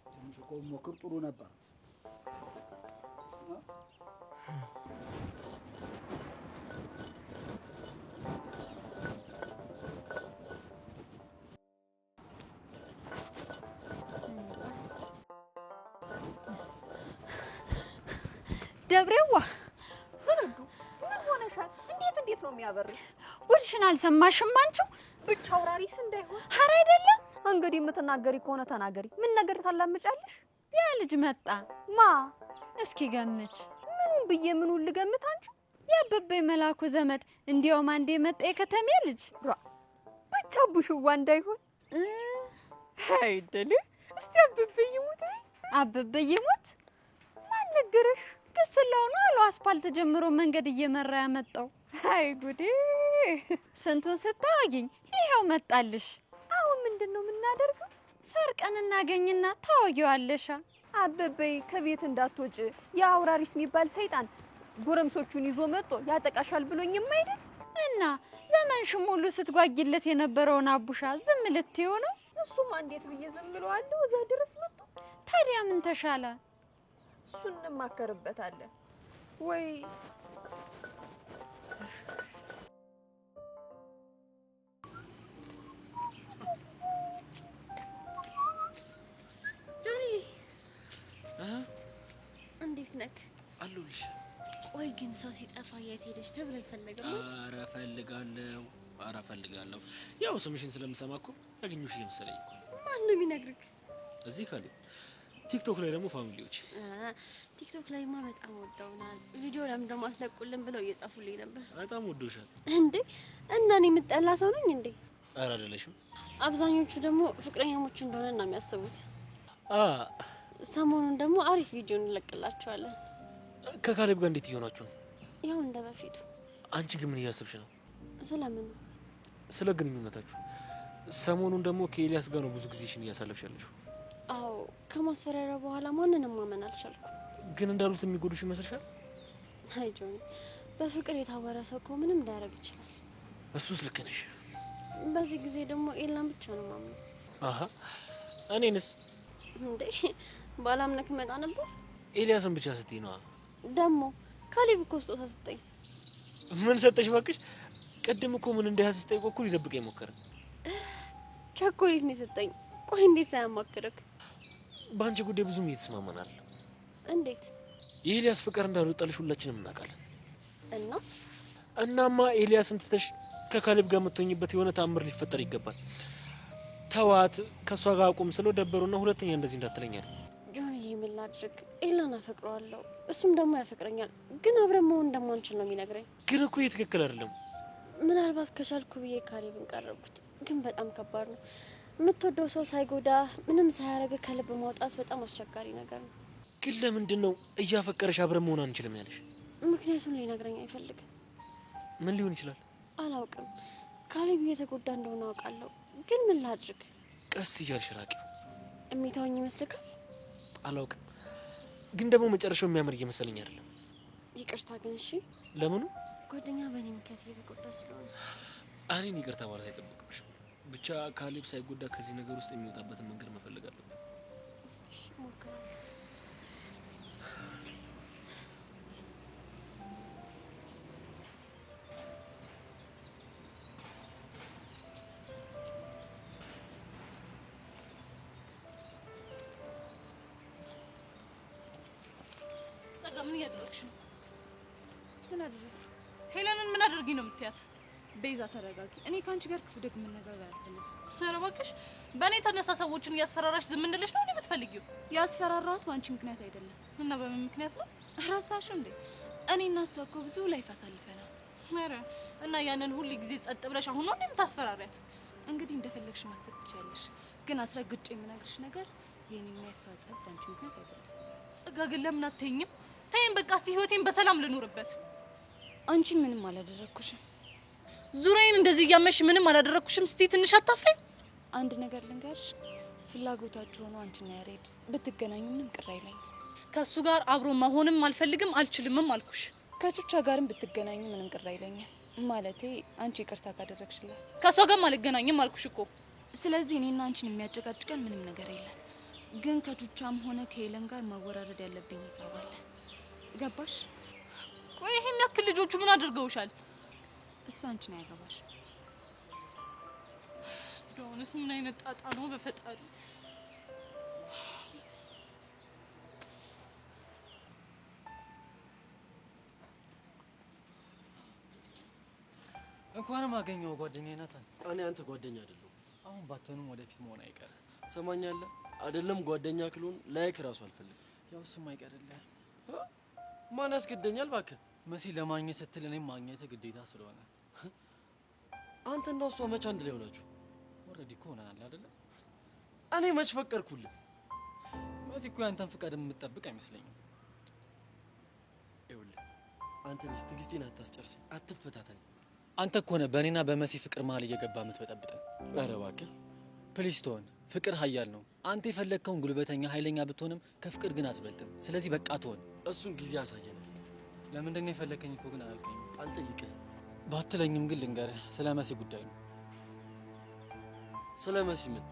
ትንሽ እኮ ሞክር ጥሩ ነበር። ደብሬዋ ስንዱ ምን ሆነሻል? እንዴት ነው የሚያበርሽ? ጉድሽን አልሰማሽም አንቺው? ብቻ አውራሪስ እንዳይሆን። ኧረ አይደለም። እንግዲህ የምትናገሪ ከሆነ ተናገሪ። ምን ነገር ታላምጫለሽ? ያ ልጅ መጣ። ማ? እስኪ ገምች። ምኑን ብዬ ምኑን ልገምት? አንቺው ያበበኝ መላኩ ዘመድ እንዲያውም አንዴ መጣ የከተሜ ልጅ። ብቻ ቡሽዋ እንዳይሆን። አይደል? እስቲ አበበኝ ይሙት። አበበኝ ይሙት? ማን ነገረሽ? ግስላው ነው አሉ አስፋልት ጀምሮ መንገድ እየመራ ያመጣው። አይ ጉዴ! ስንቱን ስታወጊኝ ይሄው መጣልሽ። አሁን ምንድነው የምናደርገው? ሰርቀን እናገኝና ታወጊዋለሽ። አበበይ ከቤት እንዳትወጪ የአውራሪስ የሚባል ሰይጣን ጎረምሶቹን ይዞ መጥቶ ያጠቃሻል ብሎኝም አይደል? እና ዘመንሽም ሁሉ ስትጓጊለት የነበረውን አቡሻ ዝም ልትይው ነው? እሱማ እንዴት ብዬ ዝም ብለዋለሁ? እዛ ድረስ መጥቶ። ታዲያ ምን ተሻለ? እሱን እንማከርበታለን ወይ? ጆኒ እንዴት ነክ? አሉልሽ። ቆይ ግን ሰው ሲጠፋ የት ሄደሽ ተብሎ አይፈለግም? ኧረ እፈልጋለሁ። ያው ስምሽን ስለምሰማ እኮ ያገኙሽ እየመሰለኝ እኮ። ማን ነው የሚነግርህ? እዚህ ካሉ ቲክቶክ ላይ ደግሞ ፋሚሊዎች። ቲክቶክ ላይማ በጣም ወደውናል። ቪዲዮ ለምን ደግሞ አትለቁልን ብለው እየጻፉልኝ ነበር። በጣም ወደውሻል እንዴ? እና እኔ የምጠላ ሰው ነኝ እንዴ? ኧረ አይደለሽም። አብዛኞቹ ደግሞ ፍቅረኛሞች እንደሆነ ነው የሚያስቡት። ሰሞኑን ደግሞ አሪፍ ቪዲዮ እንለቅላቸዋለን። ከካሌብ ጋር እንዴት እየሆናችሁ ነው? ያው እንደ በፊቱ። አንቺ ግን ምን እያሰብሽ ነው? ስለምን? ስለ ግንኙነታችሁ። ሰሞኑን ደግሞ ከኤልያስ ጋር ነው ብዙ ጊዜሽን እያሳለፍሽ ያለሽው። አዎ፣ ከማስፈራሪያ በኋላ ማንንም ማመን አልቻልኩም። ግን እንዳሉት የሚጎዱሽ ይመስልሻል? አይ ጆኒ፣ በፍቅር የታወረ ሰው እኮ ምንም ሊያደርግ ይችላል። እሱስ ልክ ነሽ። በዚህ ጊዜ ደግሞ ኤላን ብቻ ነው ማምነው። አሃ፣ እኔንስ እንዴ ባላምነክ መጣ ነበር። ኤልያስን ብቻ ስትይ ነዋ። ደግሞ ካሌብ እኮ ስጦታ ሰጠኝ። ምን ሰጠሽ ባክሽ? ቅድም እኮ ምን እንደያዝ ስጠይቆ እኮ ሊደብቀኝ ሞከረ። ቸኮሌት ነው የሰጠኝ። ቆይ እንዴት ሳያማክርክ? በአንቺ ጉዳይ ብዙም እየተስማማናል። እንዴት? የኤልያስ ፍቅር እንዳልወጣልሽ ሁላችንም እናውቃለን። እናማ ኤልያስን ትተሽ ከካሌብ ጋር የምትሆኝበት የሆነ ተአምር ሊፈጠር ይገባል። ተዋት፣ ከሷ ጋር አቁም ስለው ደበሩና ሁለተኛ እንደዚህ እንዳትለኛል። ጆንዬ ምን ላድርግ? ኤላን አፈቅረዋለሁ፣ እሱም ደግሞ ያፈቅረኛል። ግን አብረን መሆን እንደማንችል ነው የሚነግረኝ። ግን እኮ ይሄ ትክክል አይደለም። ምናልባት ከቻልኩ ብዬ ካሌብን ቀረብኩት፣ ግን በጣም ከባድ ነው። የምትወደው ሰው ሳይጎዳ ምንም ሳያረግ ከልብ ማውጣት በጣም አስቸጋሪ ነገር ነው። ግን ለምንድን ነው እያፈቀረሽ አብረን መሆን አንችልም ያለሽ? ምክንያቱም ሊነግረኝ አይፈልግም። ምን ሊሆን ይችላል? አላውቅም። ካሌብ እየተጎዳ እንደሆነ አውቃለሁ፣ ግን ምን ላድርግ? ቀስ እያልሽ ራቂው። የሚተወኝ ይመስልካል? አላውቅም፣ ግን ደግሞ መጨረሻው የሚያምር እየመሰለኝ አይደለም። ይቅርታ ግን እሺ። ለምኑ? ጓደኛ በእኔ ምክንያት እየተጎዳ ስለሆነ እኔን ይቅርታ ማለት አይጠበቅብሽም። ብቻ ካሌብ ሳይጎዳ ከዚህ ነገር ውስጥ የሚወጣበትን መንገድ መፈለግ አለብን። እስቲ እሺ እሞክራለሁ። ጸጋ ምን እያደረግሽ ነው? ምን አደረግሽ? ሄለንን ምን አድርጊ ነው የምትያት? ቤዛ ተረጋጊ። እኔ ካንቺ ጋር ክፉ ደግ መነጋገር አይደለም። ኧረ እባክሽ በእኔ ተነሳ ሰዎችን እያስፈራራሽ ዝም እንድልሽ ነው የምትፈልጊው? ያስፈራራሁት በአንቺ ምክንያት አይደለም። እና በምን ምክንያት ነው? ረሳሽው እንዴ? እኔ እና እሷ እኮ ብዙ ላይፍ አሳልፈናል። ኧረ እና ያንን ሁሉ ጊዜ ጸጥ ብለሽ አሁን ነው የምታስፈራሪያት? እንግዲህ እንደፈለግሽ ማሰብ ትችያለሽ፣ ግን አስረግጬ የምነግርሽ ነገር የኔና የሷ ጸብ በአንቺ ምክንያት አይደለም። ጸጋ ግን ለምን አትተኝም? ተይኝ በቃ እስቲ ህይወቴን በሰላም ልኑርበት። አንቺ ምንም አላደረኩሽም። ዙሪያዬን እንደዚህ እያመሽ ምንም አላደረኩሽም። እስቲ ትንሽ አታፍሪም? አንድ ነገር ልንገርሽ፣ ፍላጎታችሁ ሆኖ አንቺና ያሬድ ብትገናኙ ምንም ቅር አይለኝም። ከሱ ጋር አብሮ መሆንም አልፈልግም አልችልምም አልኩሽ። ከቹቻ ጋርም ብትገናኙ ምንም ቅር አይለኝም። ማለቴ አንቺ ይቅርታ ካደረግሽላት። ከሷ ጋርም አልገናኝም አልኩሽ እኮ። ስለዚህ እኔና አንቺን የሚያጨቃጭቀን ምንም ነገር የለም። ግን ከቹቻም ሆነ ከሄለን ጋር ማወራረድ ያለብኝ ሂሳብ አለ። ገባሽ? ቆይ ይሄን ያክል ልጆቹ ምን አድርገውሻል? እሱ አንቺን አያገባሽ። ዶንስ ምን አይነት ጣጣ ነው በፈጣሪ። እንኳንም አገኘው ጓደኛዬ ናታን። እኔ አንተ ጓደኛ አይደለሁ። አሁን ባትሆንም ወደፊት መሆን አይቀርም። ሰማኛለህ? አይደለም ጓደኛ ክሎን ላይክ ራሱ አልፈልግም። ያው እሱም አይቀርልህ። ማን ያስገደኛል? እባክህ መሲ ለማግኘት ስትል እኔም ማግኘት ግዴታ ስለሆነ። አንተ እና እሷ መች አንድ ላይ ሆናችሁ? ኦልሬዲ እኮ ሆነናል አይደለ? እኔ መች ፈቀድኩልህ? መሲ እኮ ያንተን ፍቃድ የምትጠብቅ አይመስለኝም። ይኸውልህ አንተ ልጅ ትዕግስቴን አታስጨርሰኝ፣ አትፈታተኝ። አንተ እኮ ነህ በእኔና በመሲ ፍቅር መሀል እየገባ የምትበጠብጠን። ኧረ እባክህ ፕሊስ ተወን። ፍቅር ኃያል ነው። አንተ የፈለግከውን ጉልበተኛ ኃይለኛ ብትሆንም ከፍቅር ግን አትበልጥም። ስለዚህ በቃ ተወን። እሱን ጊዜ ያሳየናል። ለምንድን ነው የፈለግከኝ እኮ ግን አላልከኝም። አልጠይቅህም። ባትለኝም ግን ልንገርህ፣ ስለ መሲ ጉዳይ ነው። ስለ መሲ ምን?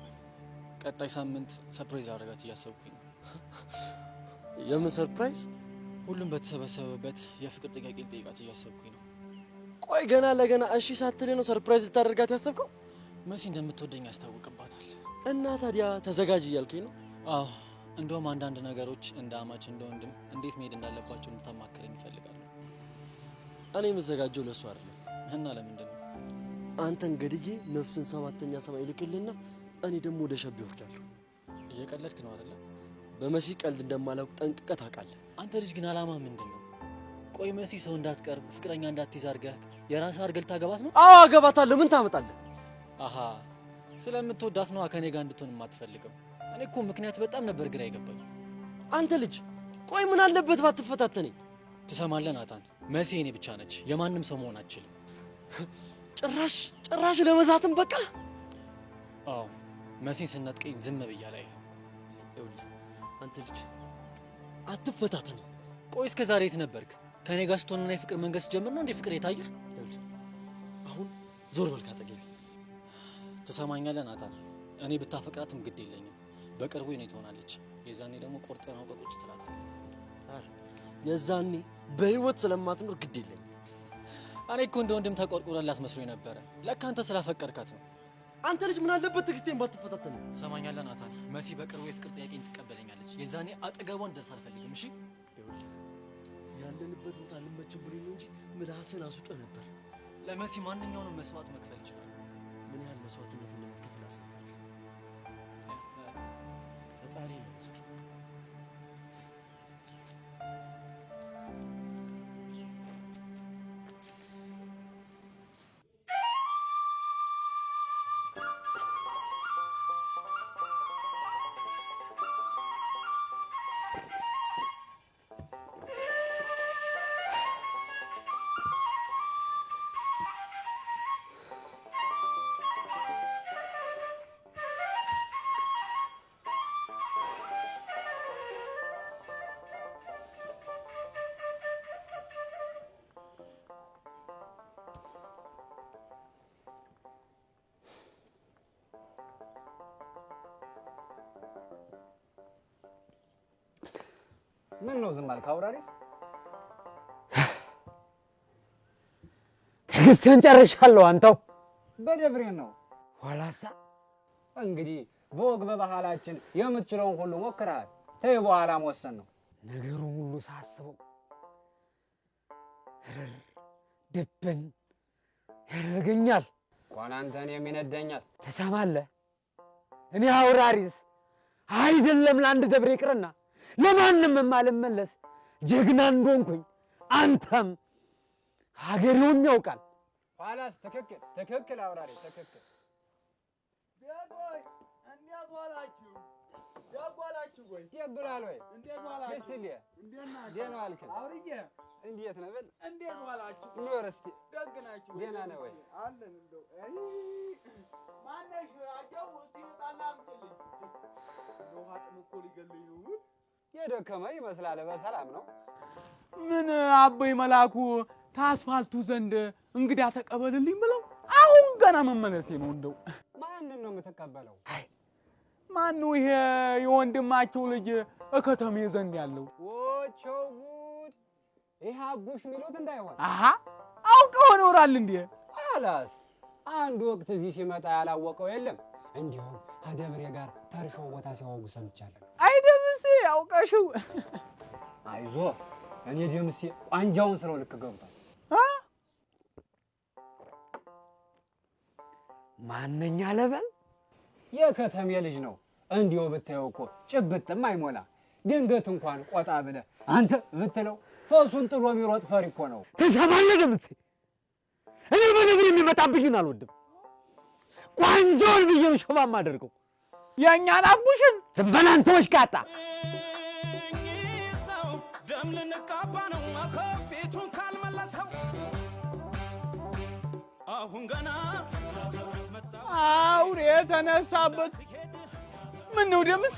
ቀጣይ ሳምንት ሰርፕራይዝ አደረጋት እያሰብኩኝ ነው። የምን ሰርፕራይዝ? ሁሉም በተሰበሰበበት የፍቅር ጥያቄ ልጠይቃት እያሰብኩኝ ነው። ቆይ ገና ለገና እሺ ሳትል ነው ሰርፕራይዝ ልታደርጋት ያሰብከው? መሲ እንደምትወደኝ ያስታውቅባታል። እና ታዲያ ተዘጋጅ እያልከኝ ነው? አዎ፣ እንደውም አንዳንድ ነገሮች እንደ አማች እንደ ወንድም እንዴት መሄድ እንዳለባቸው እንድታማክረኝ ይፈልጋሉ። እኔ የምዘጋጀው ለእሱ አይደለም። እና ለምንድን ነው? አንተን ገድዬ ነፍስን ሰባተኛ ሰማይ ልክልና እኔ ደግሞ ወደ ሸብ ይወርዳለሁ። እየቀለድክ ነው አይደለ? በመሲ ቀልድ እንደማላውቅ ጠንቅቀህ ታውቃለህ። አንተ ልጅ ግን አላማ ምንድን ነው? ቆይ መሲ ሰው እንዳትቀርብ ፍቅረኛ እንዳትይዝ አድርገህ የራስህ አድርገህ ልታገባት ነው? አዎ አገባታለሁ። ምን ታመጣለህ? አሃ ስለምትወዳት ነው ከኔ ጋር እንድትሆን የማትፈልገው። እኔ እኮ ምክንያት በጣም ነበር ግራ ይገባኝ። አንተ ልጅ ቆይ ምን አለበት ባትፈታተነኝ? ትሰማለህ ናታን፣ መሲ እኔ ብቻ ነች፣ የማንም ሰው መሆን አትችልም። ጭራሽ ለመዛትም በቃ። አዎ መሲን ስነጥቀኝ ዝም ብያ ላይ። ይኸውልህ አንተ ልጅ አትፈታተነኝ። ቆይ እስከ ዛሬ የት ነበርክ? ከኔ ጋር ስትሆንና የፍቅር መንገድ ስትጀምር ነው እንዴ ፍቅር የታየህ? አሁን ዞር በል ካጠገቤ። ትሰማኛለህ ናታን፣ እኔ ብታፈቅራትም ግድ የለኝም። በቅርቡ እኔ ትሆናለች። የዛኔ ደግሞ ቆርጠን አውቀህ ቁጭ ትላታለህ። የዛኔ በህይወት ስለማትኖር ግድ የለኝም። እኔ እኮ እንደ ወንድም ተቆርቁረላት መስሎኝ ነበረ። ለካ አንተ ስላፈቀርካት ነው። አንተ ልጅ ምን አለበት ትዕግስቴን ባትፈታተነኝ? ትሰማኛለህ ናታን፣ መሲ በቅርቡ የፍቅር ጥያቄን ትቀበለኛለች። የዛኔ አጠገቧን ደርስ አልፈልግም። እሺ ያለንበት ቦታ ልመችም ብሎኝ ነው እንጂ ምላስን አስውጦህ ነበር። ለመሲ ማንኛውንም መስዋዕት መክፈል ይችላል። ምን ያህል መስዋዕትነት እንደምትከፍል አስባለሁ። ፈጣሪ ነው መስኪን። ምን ነው ዝም አልክ አውራሪስ? ትዕግስትን ጨርሻለሁ። አንተው በደብሬ ነው ኋላሳ እንግዲህ በወግ በባህላችን የምትችለውን ሁሉ ሞክረሃል። ተይ በኋላ መወሰን ነው። ነገሩ ሁሉ ሳስበው ድብን ያደርገኛል። እንኳን አንተን የሚነደኛል። ትሰማለህ? እኔ አውራሪስ አይደለም ለአንድ ደብሬ ይቅርና ለማንም የማልመለስ ጀግና እንደሆንኩኝ አንተም ሀገሬውን ያውቃል። ኋላስ ትክክል አውራሪ ትክክል። ቤቶይ እንዴት ዋላችሁ? ደጓላችሁ ወይ? ደጉላል ወይ? እንዴት ዋላችሁ? ደስልኝ እንዴት ናችሁ? ደህና ዋልክ? አውርዬ እንዴት ነህ? በል እንዴት ዋላችሁ? ኖር እስቲ ደግ ናችሁ? ደህና ነህ ወይ? አለን እንደው ማነሽ አጀው ሲወጣና አምጥልኝ። እንደው ሀጥም እኮ ሊገለኝ ነው። የደከመ ይመስላል። በሰላም ነው? ምን አበይ መላኩ ታስፋልቱ ዘንድ እንግዳ ተቀበልልኝ ብለው አሁን ገና መመለሴ ነው። እንደው ማንን ነው የምትቀበለው? ማነው ይሄ የወንድማቸው ልጅ እከተሜ ዘንድ ያለው? ወቸው ጉድ! ይሄ አቡሽ ሚሉት እንዳይሆን። አሃ አውቀው ኖራል እንዴ? አላስ አንድ ወቅት እዚህ ሲመጣ ያላወቀው የለም። እንዲሁም ከደብሬ ጋር ታሪሻው ቦታ ሲያወጉ ሰምቻለሁ። አይ ደምሴ አውቀሽው። አይዞ እኔ ደምሴ ቋንጃውን ስለው ልክ ገብቷል። ማንኛ ለበል የከተሜ ልጅ ነው። እንዲሁ ብታየው እኮ ጭብጥም አይሞላ። ድንገት እንኳን ቆጣ ብለህ አንተ ብትለው ፈሱን ጥሎ የሚሮጥ ፈሪ እኮ ነው። ትሰማለህ ደምሴ? እኔ በነገር የሚመጣብኝን አልወድም። ቋንጃውን ብዬ ነው ሸባ የማደርገው። የእኛን አቡሽን ዝም በል አንተ ወሽቃጣ። ደም ልንቃባ ነው ፊቱን ካልመለሰው አሁን ገና አውሬ የተነሳበት ምን ነው ደምሴ?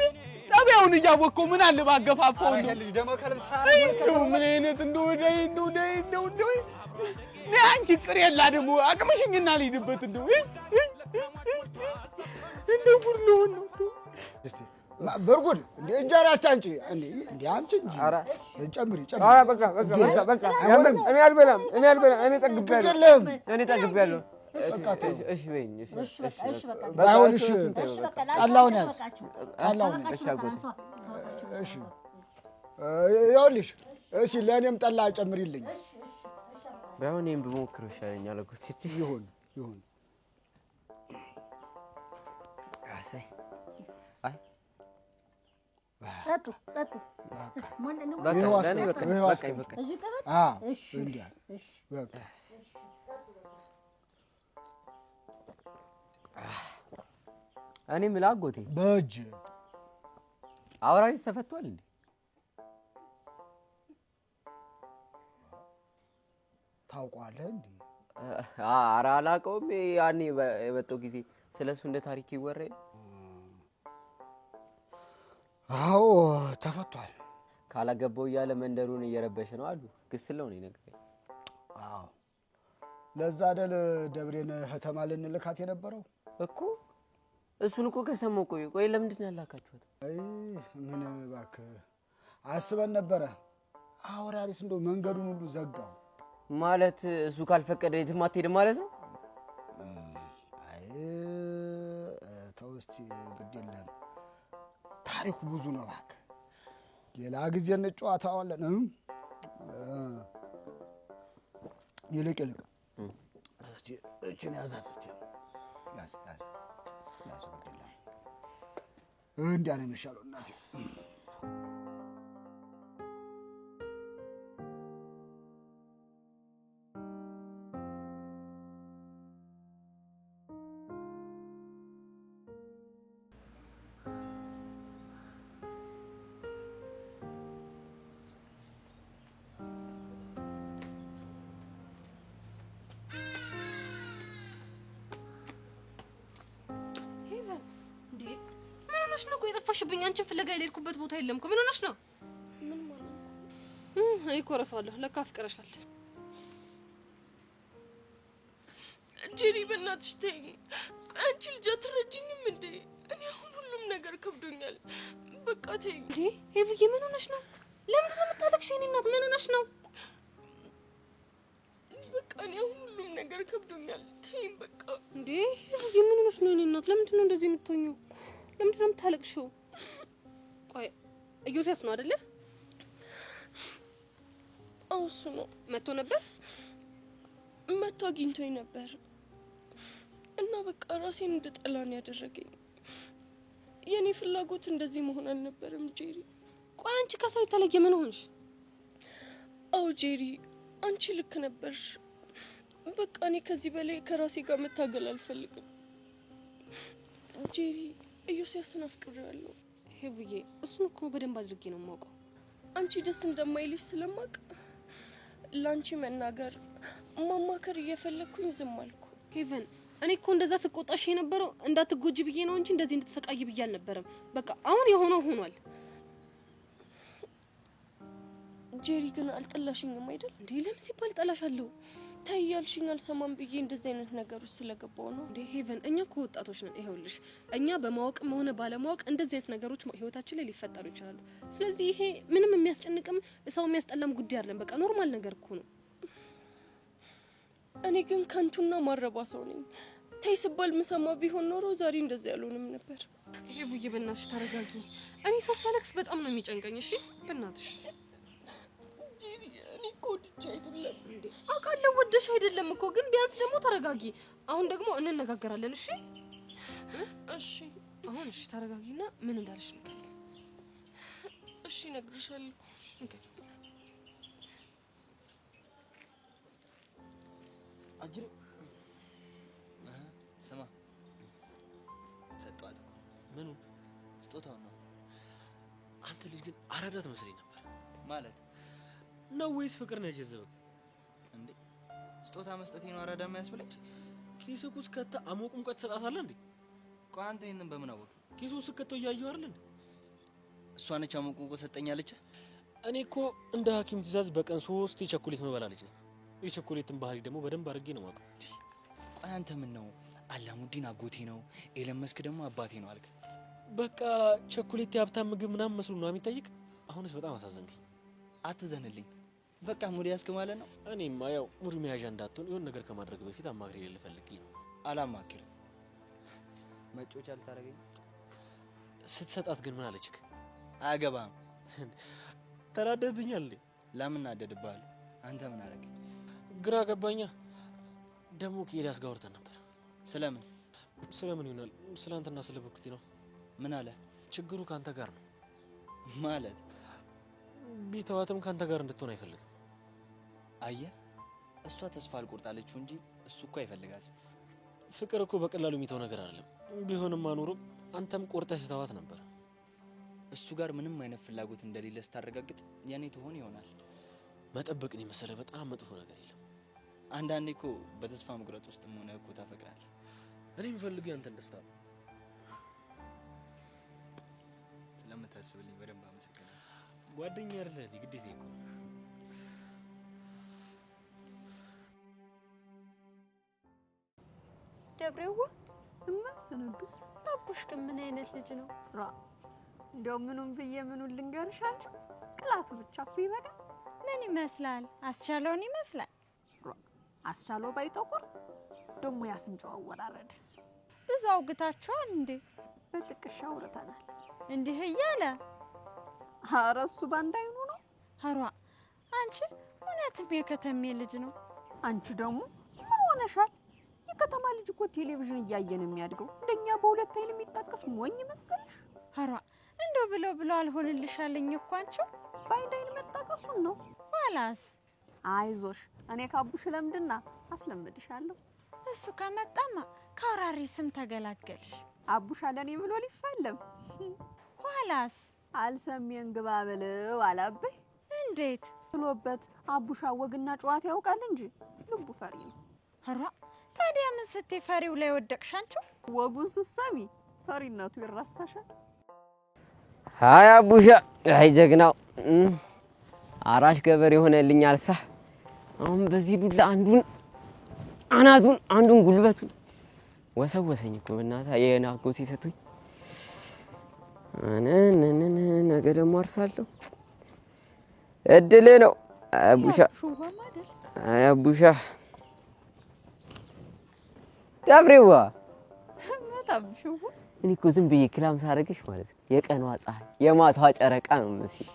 ጠቢያውን እያወቅኸው ምን አለ ባገፋፋው እንደው ልጅ ደሞ ከልብስ እንደው ምን አይነት እንደው አንቺ ቅሬላ ደግሞ አቅምሽኝና ልሂድበት እንደው ጉድ ልሆን ነው። እስቲ በርጉድ እንደ እንጀራ አስታንጪ እንደ አምጪ እንጂ። ኧረ ጨምሪ። ኧረ በቃ እኔ አልበላም። እኔ ጠግቤያለሁ። እሺ በይኝ። እሺ ባይሆን እሺ ጠላውን ያዝ። ጠላውን እሺ አጎቴ። እሺ ይኸውልሽ፣ እሺ ለእኔም ጠላ ጨምሪልኝ። ባይሆን እኔም ብሞክረው ይሻለኛል አጎቴ። ይሁን አሰይ ጠጡ። እኔ የምልህ አጎቴ በእጅ አውራሪስ ተፈቷል እንዴ? ታውቀዋለህ እንዴ? ኧረ አላውቀውም። ያኔ የመጣው ጊዜ ስለሱ እንደ ታሪክ ይወራል። አዎ ተፈቷል። ካላገባው እያለ መንደሩን እየረበሸ ነው አሉ። ግስለው ነው የነገረኝ። አዎ ለዛ አይደል ደብሬን ከተማ ልንልካት የነበረው እኮ። እሱን እኮ ከሰማሁ ቆይ ለምንድን ነው ያላካችኋት? አይ ምን እባክህ አስበን ነበረ። አውራሪስ እንደው መንገዱን ሁሉ ዘጋው። ማለት እሱ ካልፈቀደ የትም አትሄድም ማለት ነው? አይ ተው እስኪ ግድ የለም ታሪኩ ብዙ ነው። እባክህ ሌላ ጊዜ እንጨዋታዋለን። ይልቅ እስኪ እችን ያዛት እስኪ ያዝ እንዲያ ነው የሚሻለው እናቴ። ነው እኮ የጠፋሽብኝ? አንቺን ፍለጋ የሌልኩበት ቦታ የለም እኮ። ምን ሆነሽ ነው? ምን ማለት ነው? እኔ እኮ እረሳዋለሁ። ለካ አፍቅረሻል። ጄሪ በእናትሽ ተይኝ። አንቺ ልጅ አትረጂኝም እንዴ? እኔ አሁን ሁሉም ነገር ከብዶኛል። በቃ ተይኝ። እንዴ ሄቭዬ ምን ሆነሽ ነው? ለምን ነው የምታለቅሽው? የኔ እናት ምን ሆነሽ ነው? በቃ እኔ ሁሉም ነገር ከብዶኛል። ተይኝ በቃ። እንዴ ምን ሆነሽ ነው የኔ እናት? ለምንድን ነው እንደዚህ የምትሆኚው? ለምንድን ነው የምታለቅሽው? ቆይ ኢዮስያስ ነው አይደለ? አዎ እሱ ነው። መጥቶ ነበር? መጥቶ አግኝቶኝ ነበር እና በቃ ራሴን እንድጠላ ነው ያደረገኝ። የኔ ፍላጎት እንደዚህ መሆን አልነበረም ጄሪ። ቆይ አንቺ ከሰው የተለየ ምን ሆንሽ? አዎ ጄሪ አንቺ ልክ ነበርሽ። በቃ እኔ ከዚህ በላይ ከራሴ ጋር መታገል አልፈልግም። ጄሪ ኢዮስያስን አፍቅሬዋለሁ። ሄቡዬ እሱን እኮ በደንብ አድርጌ ነው የማውቀው። አንቺ ደስ እንደማይልሽ ስለማውቅ ላንቺ መናገር ማማከር እየፈለኩኝ ዝም አልኩ። ሄቨን እኔ እኮ እንደዛ ስቆጣሽ የነበረው እንዳትጎጂ ብዬ ነው እንጂ እንደዚህ እንድትሰቃይ ብዬ አልነበረም። በቃ አሁን የሆነው ሆኗል። ጄሪ ግን አልጠላሽኝም አይደል? እንዴ ለምን ሲባል ጠላሻለሁ? ተይ ያልሽኝ አልሰማም ብዬ እንደዚህ አይነት ነገር ውስጥ ስለገባው ነው። እንዴ ሄቨን እኛ እኮ ወጣቶች ነን። ይኸውልሽ እኛ በማወቅም ሆነ ባለማወቅ እንደዚህ አይነት ነገሮች ህይወታችን ላይ ሊፈጠሩ ይችላሉ። ስለዚህ ይሄ ምንም የሚያስጨንቅም ሰው የሚያስጠላም ጉዳይ አይደለም። በቃ ኖርማል ነገር እኮ ነው። እኔ ግን ከንቱና ማረባ ሰው ነኝ። ተይ ስባል ምሰማ ቢሆን ኖሮ ዛሬ እንደዚህ ያልሆንም ነበር። ሄቡዬ በእናትሽ ተረጋጊ። እኔ ሰው ሲያለቅስ በጣም ነው የሚጨንቀኝ። እሺ በእናትሽ ጄሪ እኔ እኮ ወድጄ አይደለም። እንዴ አውቃለሁ ወደሽ አይደለም እኮ ግን ቢያንስ ደግሞ ተረጋጊ። አሁን ደግሞ እንነጋገራለን። እሺ እሺ አሁን እሺ ተረጋጊና ምን እንዳልሽ ንገሪኝ። እሺ እነግርሻለሁ። ንገሪኝ። አጅሬ ስማ ሰጠዋት እኮ ምኑ ስጦታው ነው። አንተ ልጅ ግን አራዳ ትመስለኝ ነበር። ማለት ነው ወይስ ፍቅር ነው የጀዘበው? እንዴ ስጦታ መስጠቴ ነው አራዳ የሚያስብለኝ? ኪስህ ውስጥ ከታ አሞቁም ቀጥ ሰጣታለህ እንዴ? ቆይ አንተ ይሄንን በምን አወቅ? ኪሱ ውስጥ ከተው እያየሁ አይደል እንዴ? እሷ ነች አሞቁም እኮ ሰጠኛለች። እኔ እኮ እንደ ሐኪም ትእዛዝ በቀን 3 የቸኮሌት መበላለች ነው። የቸኮሌትን ባህሪ ደግሞ በደንብ አድርጌ ነው የማውቀው። ቆይ አንተ ምን ነው አላሙዲን አጎቴ ነው ኤለን መስክ ደግሞ አባቴ ነው አልክ? በቃ ቸኮሌት የሀብታም ምግብ ምናምን መስሎ ነው የሚታይክ። አሁንስ በጣም አሳዘንከኝ። አትዘንልኝ። በቃ ሙድ ያስክ ማለት ነው። እኔማ ያው ሙድ መያዣ እንዳትሆን የሆነ ነገር ከማድረግ በፊት አማክሬ ልፈልግ ነው። አላማክርም። መጮቻ ልታረገኝ ስትሰጣት ግን ምን አለችክ? አያገባም። ተናደድብኛል እንዴ? ለምን ናደድብሃል? አንተ ምን አረግ? ግራ ገባኛ። ደግሞ ከኤልያስ ጋር አውርተን ነበር። ስለምን ይሆናል? ስላንተና ስለ በኩቲ ነው። ምን አለ? ችግሩ ካንተ ጋር ነው ማለት ቢተዋትም ካንተ ጋር እንድትሆን አይፈልግም። አየህ እሷ ተስፋ አልቆርጣለችው እንጂ እሱ እኮ አይፈልጋትም። ፍቅር እኮ በቀላሉ የሚተው ነገር አይደለም። ቢሆንም አኖሮ አንተም ቆርጠህ ተዋት ነበር። እሱ ጋር ምንም አይነት ፍላጎት እንደሌለ ስታረጋግጥ ያኔ ትሆን ይሆናል። መጠበቅን የመሰለ በጣም መጥፎ ነገር የለም። አንዳንዴ እኮ በተስፋ መቁረጥ ውስጥም ሆነ እኮ ታፈቅራለህ። እኔ የምፈልገው ያንተን ደስታ ነው። ስለምታስብልኝ በደንብ አመሰግናለሁ። ጓደኛ አይደለህ እንዴ? ግዴታዬ እኮ ደብሬዋ እማስነዱ አቡሽ ግን ምን አይነት ልጅ ነው? ራ እንደው ምኑን ብዬ ምኑን ልንገርሽ አንቺ ቅላቱ ብቻ እኮ ይበቃል። ምን ይመስላል? አስቻለውን ይመስላል። አስቻለው ባይጠቁር ደሞ ያፍንጫው አወራረድስ ብዙ አውግታችኋል እንዴ? በጥቅሻ አውርተናል። እንዲህ እያለ ኧረ እሱ ባንድ አይኑ ነው። ኧረ አንቺ እውነትም የከተሜ ልጅ ነው። አንቺ ደግሞ ምን ሆነሻል? የከተማ ልጅ እኮ ቴሌቪዥን እያየ ነው የሚያድገው። እንደኛ በሁለት አይን የሚጠቀስ ሞኝ መሰለሽ? ኧረ እንደው ብሎ አልሆንልሻለኝ እኮ አንቺ በአንድ አይን መጠቀሱን ነው። ኋላስ አይዞሽ እኔ ካቡሽ ለምድና አስለምድሻለሁ። እሱ ከመጣማ ከአውራሪ ስም ተገላገልሽ። አቡሽ አለኔ ብሎ ሊፋለም ኋላስ አልሰሜን ግባ ብለው አላበይ እንዴት ብሎበት አቡሻ ወግና ጨዋታ ያውቃል እንጂ ልቡ ፈሪ ነው። ኧረ ታዲያ ምን ስትይ ፈሪው ላይ ወደቅሽ አንቺ? ወጉን ስትሰሚ ፈሪነቱ ይረሳሻል። ሃይ አቡሻ፣ አይ ጀግናው አራሽ ገበሬ ሆነልኛል። ሳ አሁን በዚህ ዱላ አንዱን አናቱን አንዱን ጉልበቱን ወሰወሰኝ እኮ በእናትህ የናጎቴ ሰጡኝ። ነገ ደግሞ አርሳለሁ። እድል ነው አቡሻ አቡሻ ዳብሬዋ መጣብሽው እኔ እኮ ዝም ብዬ ክላም ሳረግሽ ማለት የቀኗ ፀሐይ የማታዋ ጨረቃ ነው መስል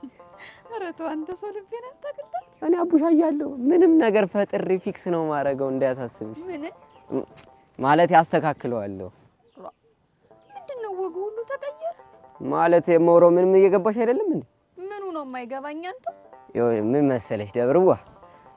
ኧረ ተው አንተ ሰው ልቤን አታቅልታ እኔ አቡሻ እያለሁ ምንም ነገር ፈጥሬ ፊክስ ነው ማረገው እንዳያሳስብሽ ምን ማለት ያስተካክለዋለሁ ምንድነው ወጉ ሁሉ ተቀየረ ማለት የሞሮ ምንም እየገባሽ አይደለም እንዴ ምኑ ነው የማይገባኝ አንተ ምን መሰለሽ ደብርዋ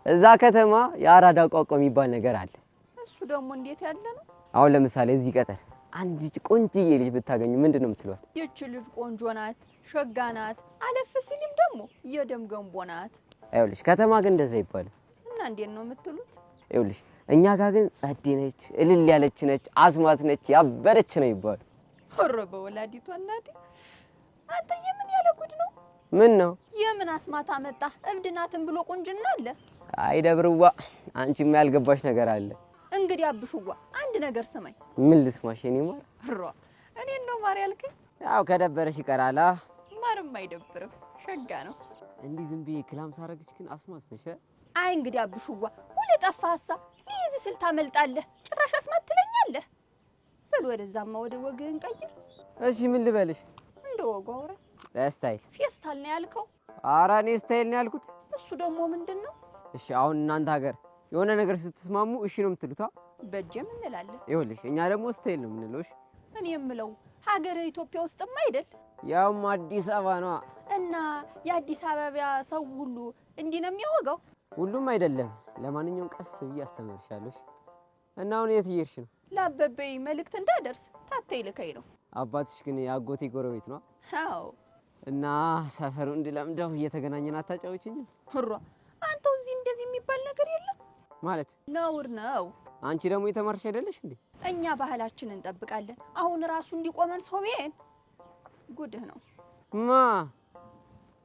እዛ ከተማ የአራዳ ቋቋ የሚባል ነገር አለ እሱ ደግሞ እንዴት ያለ ነው አሁን ለምሳሌ እዚህ ቀጠር አንድ ቆንጆዬ ልጅ ብታገኙ ምንድነው የምትሏት ይህች ልጅ ቆንጆ ናት ሸጋ ናት አለፍ ሲልም ደግሞ የደም ገንቦ ናት አይውልሽ ከተማ ግን እንደዛ ይባላል እና እንዴት ነው የምትሉት አይውልሽ እኛ ጋር ግን ጸዴ ነች እልል ያለች ነች አስማት ነች ያበረች ነው ይባላል ሆረ በወላዲቷ እናቴ አንተ የምን ያለ ጉድ ነው ምን ነው የምን አስማት አመጣ እብድናትን ብሎ ቁንጅና አለ አይ ደብርዋ አንቺም ያልገባሽ ነገር አለ እንግዲህ አብሽዋ አንድ ነገር ስማኝ ምን ልስማሽ እኔ ማር ሮ እኔ ነው ማር ያልከኝ ያው ከደበረሽ ይቀራላ ማርም አይደብርም ሸጋ ነው እንዲህ ዝም ብዬ ክላም ሳረግሽ ግን አስማት ነሽ አይ እንግዲህ አብሽዋ ሁሉ ጠፋሳ ሊይዝ ስል ታመልጣለህ ጭራሽ አስማት ትለኛለህ በል ወደዛማ ወደ ወግህን ቀይር እሺ ምን ልበልሽ እንደ ወጉ አውራ ስታይል ፌስታል ነው ያልከው ኧረ እኔ ስታይል ነው ያልኩት እሱ ደግሞ ምንድነው እሺ አሁን እናንተ ሀገር የሆነ ነገር ስትስማሙ እሺ ነው የምትሉታ በጀም እንላለን ይኸውልሽ እኛ ደግሞ ስታይል ነው የምንለው እሺ እኔ የምለው ሀገር ኢትዮጵያ ውስጥም አይደል ያውም አዲስ አበባ ነው እና የአዲስ አበባ ሰው ሁሉ እንዲህ ነው የሚያወጋው ሁሉም አይደለም ለማንኛውም ቀስ ብዬ አስተምርሻለሁ እና አሁን የት እየሄድሽ ነው ለአበበይ መልእክት እንዳደርስ ታተይ ልከይ ነው አባትሽ ግን የአጎቴ ጎረቤት ነው አዎ እና ሰፈሩ እንድለምደው እየተገናኘን አታጫውችኝ ሁራ አንተው እዚህ እንደዚህ የሚባል ነገር የለም ማለት ነውር ነው አንቺ ደግሞ የተማርሽ አይደለሽ እንዴ እኛ ባህላችንን እንጠብቃለን አሁን ራሱ እንዲቆመን ሰው ቢሄን ጉድህ ነው ማ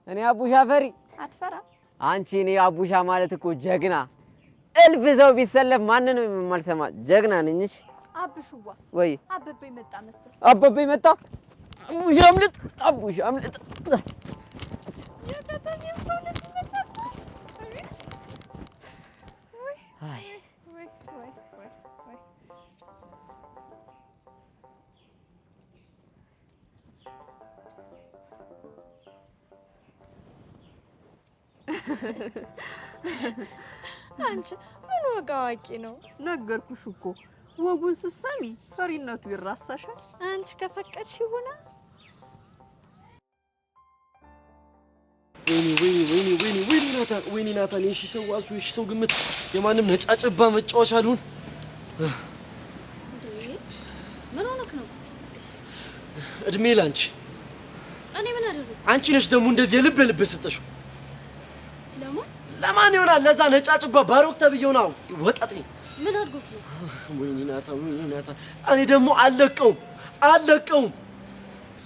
እኔ አቡሻ ፈሪ አትፈራ አንቺ እኔ አቡሻ ማለት እኮ ጀግና እልፍ ሰው ቢሰለፍ ማንንም የማልሰማ ጀግና ነኝሽ አብሽዋ ወይ አበበ መጣ መሰል አበበ መጣ አቡሻ አምልጥ የከተሜ ሰው ለምንመጣ አይ ወይ አንቺ ምን ወግ አዋቂ ነው ነገርኩሽ እኮ ወጉን ስትሰሚ ፈሪነቱ ይራሳሻል አንቺ ከፈቀድሽ ይሁና ወይኔ ናታን የሺ ሰው ዋሱ የሺ ሰው ግምት የማንም ነጫጭባ መጫወቻ አሉን ምን ሆነክ ነው እድሜ ላንቺ እኔ ምን አደረኩ አንቺ ነሽ ደግሞ እንደዚህ የልብ ሰጠሽው ለማን ይሆናል ለዛ ነጫጭባ ባሮክ ተብየው ነው ወጣጥ ምን አድርጎክ ነው ወይኔ ናታን እኔ ደግሞ አለቀውም